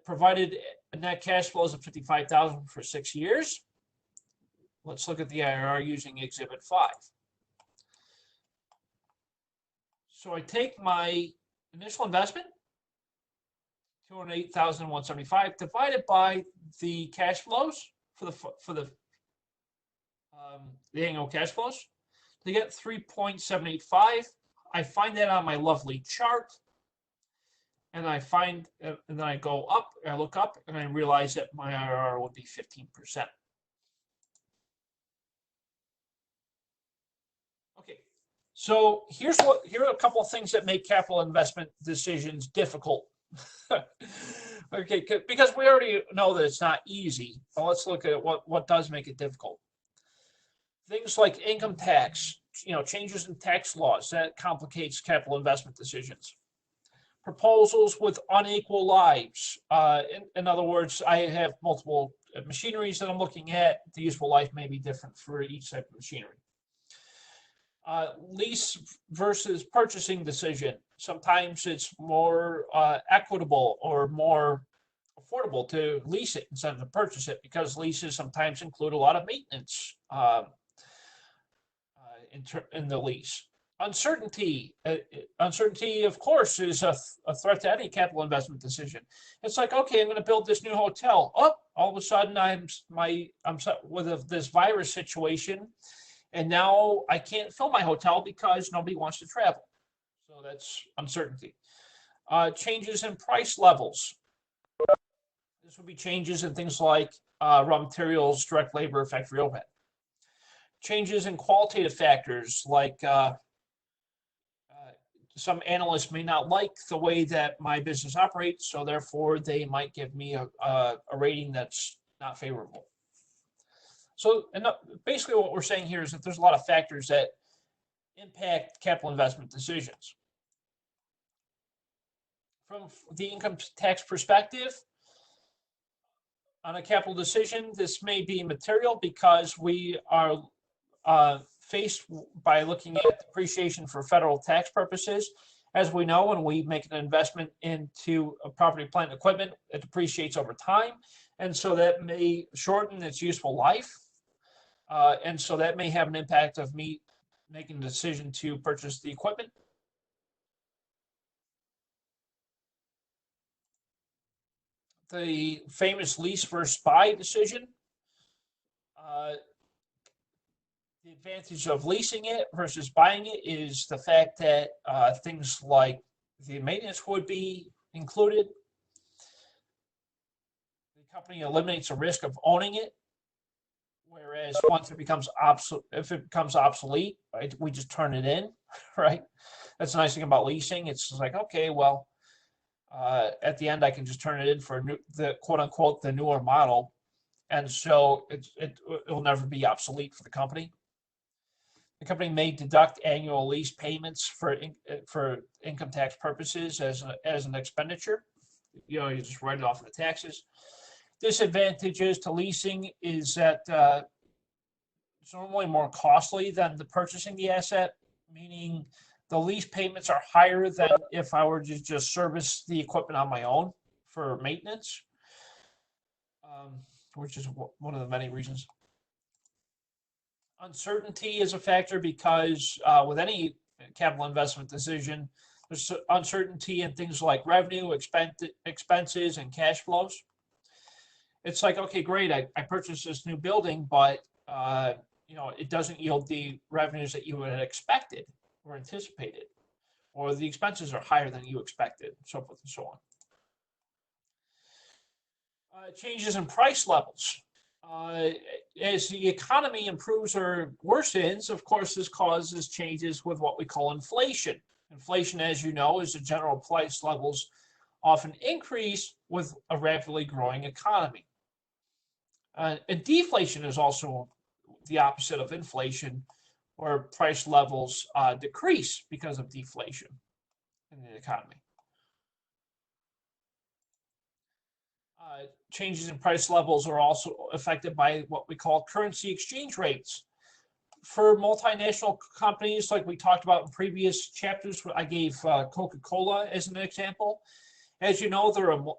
Provided a net cash flows of $55,000 for 6 years. Let's look at the IRR using Exhibit 5. So I take my initial investment, $208,175, divided by the cash flows for the annual cash flows to get 3.785. I find that on my lovely chart, and I find, and then I go up, I look up, and I realize that my IRR would be 15%. Okay, so here are a couple of things that make capital investment decisions difficult. Okay, because we already know that it's not easy, but let's look at what does make it difficult. Things like income tax, changes in tax laws, that complicates capital investment decisions. Proposals with unequal lives. In other words, I have multiple machineries that I'm looking at. The useful life may be different for each type of machinery. Lease versus purchasing decision. Sometimes it's more equitable or more affordable to lease it instead of to purchase it, because leases sometimes include a lot of maintenance in the lease. Uncertainty, of course, is a threat to any capital investment decision. It's like, okay, I'm going to build this new hotel. Oh, all of a sudden I'm with this virus situation, and now I can't fill my hotel because nobody wants to travel. So that's uncertainty. Changes in price levels. This would be changes in things like raw materials, direct labor, factory overhead. Changes in qualitative factors, like some analysts may not like the way that my business operates, so therefore they might give me a rating that's not favorable. So basically what we're saying here is that there's a lot of factors that impact capital investment decisions. From the income tax perspective, on a capital decision, this may be material because we are faced by looking at depreciation for federal tax purposes. As we know, when we make an investment into a property, plant, and equipment, it depreciates over time. And so that may shorten its useful life. And so that may have an impact of me making the decision to purchase the equipment. The famous lease versus buy decision. The advantage of leasing it versus buying it is the fact that things like the maintenance would be included. The company eliminates the risk of owning it, whereas once it becomes obsolete, right, we just turn it in, right? That's the nice thing about leasing. It's like, okay, well, at the end I can just turn it in for the quote unquote the newer model, and so it'll never be obsolete for the company. The company may deduct annual lease payments for income tax purposes as an expenditure. You just write it off of the taxes. Disadvantages to leasing is that it's normally more costly than the purchasing the asset, meaning the lease payments are higher than if I were to just service the equipment on my own for maintenance, which is one of the many reasons. Uncertainty is a factor because with any capital investment decision, there's uncertainty in things like revenue, expenses, and cash flows. it's like, okay, great, I purchased this new building, but it doesn't yield the revenues that you had expected or anticipated, or the expenses are higher than you expected, so forth and so on. Changes in price levels. As the economy improves or worsens, of course, this causes changes with what we call inflation. Inflation, as you know, is the general price levels often increase with a rapidly growing economy. And deflation is also the opposite of inflation, where price levels decrease because of deflation in the economy. Changes in price levels are also affected by what we call currency exchange rates. For multinational companies, like we talked about in previous chapters, I gave Coca-Cola as an example. As you know,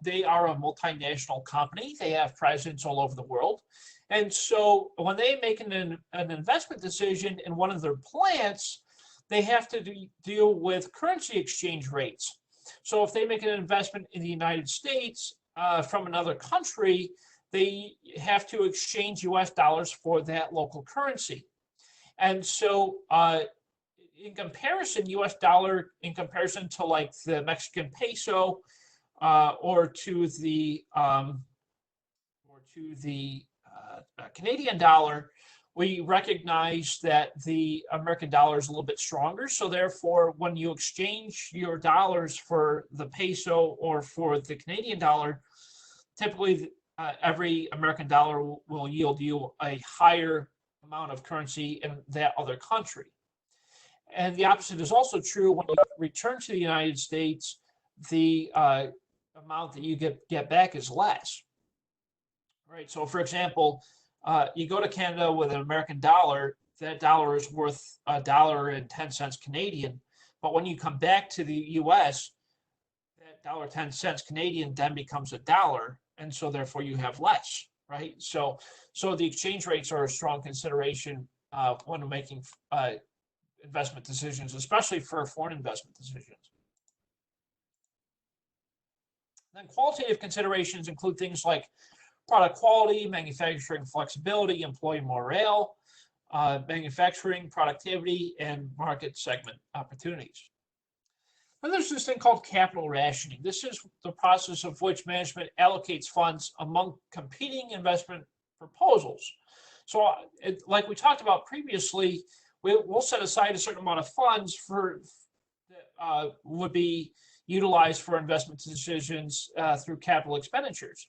they are a multinational company. They have presence all over the world. And so when they make an investment decision in one of their plants, they have to deal with currency exchange rates. So if they make an investment in the United States from another country, they have to exchange US dollars for that local currency. And so in comparison, US dollar in comparison to like the Mexican peso or to the Canadian dollar, we recognize that the American dollar is a little bit stronger. So therefore, when you exchange your dollars for the peso or for the Canadian dollar, typically every American dollar will yield you a higher amount of currency in that other country. And the opposite is also true when you return to the United States, the amount that you get back is less. Right. So for example, you go to Canada with an American dollar, that dollar is worth $1.10 Canadian. But when you come back to the US, that $1.10 Canadian then becomes $1. And so therefore you have less, right? So the exchange rates are a strong consideration when making investment decisions, especially for foreign investment decisions. Then qualitative considerations include things like product quality, manufacturing flexibility, employee morale, manufacturing productivity, and market segment opportunities. And there's this thing called capital rationing. This is the process of which management allocates funds among competing investment proposals. So like we talked about previously, we'll set aside a certain amount of funds that would be utilized for investment decisions through capital expenditures.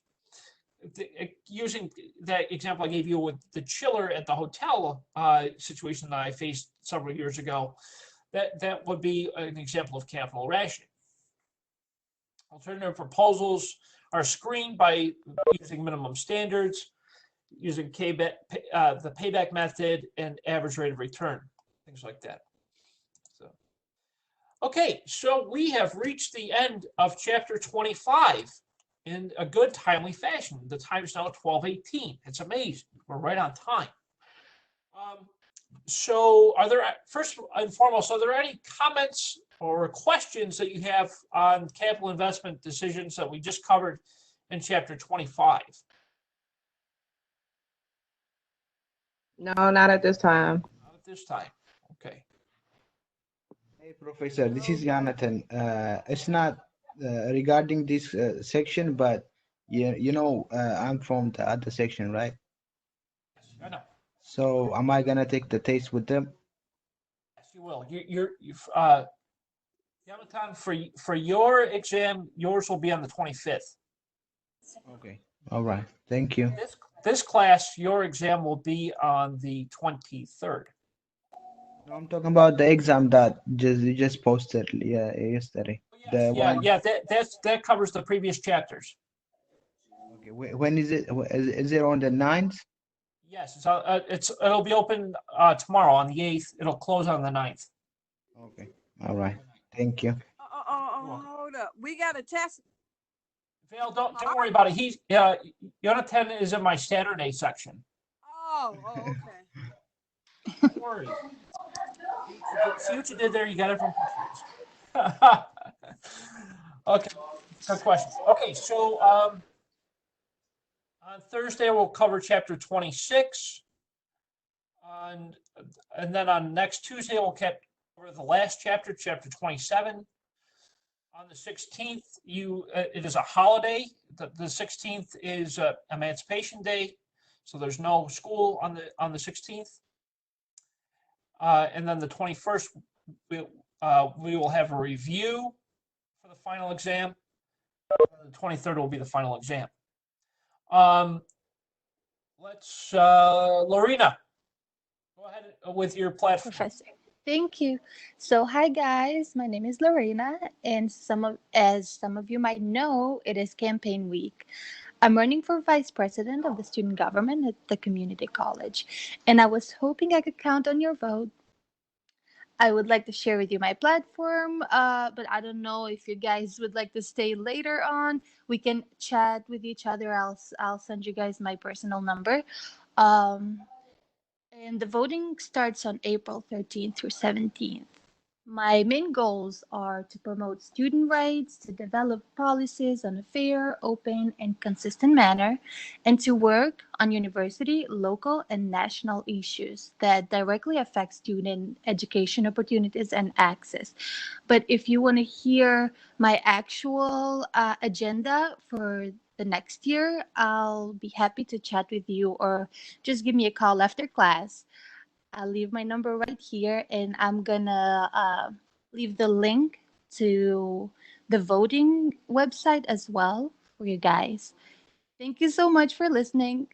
Using that example I gave you with the chiller at the hotel situation that I faced several years ago, that would be an example of capital rationing. Alternative proposals are screened by using minimum standards, using the payback method, and average rate of return, things like that. Okay, so we have reached the end of chapter 25 in a good, timely fashion. The time is now 12:18. It's amazing. We're right on time. So first and foremost, are there any comments or questions that you have on capital investment decisions that we just covered in chapter 25? No, not at this time. Not at this time. Okay. Hey, Professor, this is Jonathan. It's not regarding this section, but I'm from the other section, right? Yes, I know. So am I gonna take the test with them? Yes, you will. Jonathan, for your exam, yours will be on the 25th. Okay. All right. Thank you. This class, your exam will be on the 23rd. No, I'm talking about the exam that you just posted yesterday. Yes, that covers the previous chapters. Okay. When is it? Is it on the 9th? Yes, it'll be open tomorrow on the 8th. It'll close on the 9th. Okay. All right. Thank you. Hold up. We got a test. Vale, don't worry about it. Jonathan is in my Saturday section. Oh, okay. Don't worry. See what you did there? You got everyone confused. Okay, good question. Okay, so On Thursday, we'll cover chapter 26. And then on next Tuesday, we'll cover the last chapter, chapter 27. On the 16th, it is a holiday. The 16th is Emancipation Day, so there's no school on the 16th. And then the 21st, we will have a review for the final exam. The 23rd will be the final exam. Lorena, go ahead with your platform. Professor. Thank you. So, hi guys, my name is Lorena, and as some of you might know, it is campaign week. I'm running for vice president of the student government at the community college, and I was hoping I could count on your vote. I would like to share with you my platform, but I don't know if you guys would like to stay later on. We can chat with each other. I'll send you guys my personal number. Um, and the voting starts on April 13th through 17th. My main goals are to promote student rights, to develop policies on a fair, open, and consistent manner, and to work on university, local, and national issues that directly affect student education opportunities and access. But if you want to hear my actual agenda for the next year, I'll be happy to chat with you, or just give me a call after class. I'll leave my number right here, and I'm gonna leave the link to the voting website as well for you guys. Thank you so much for listening.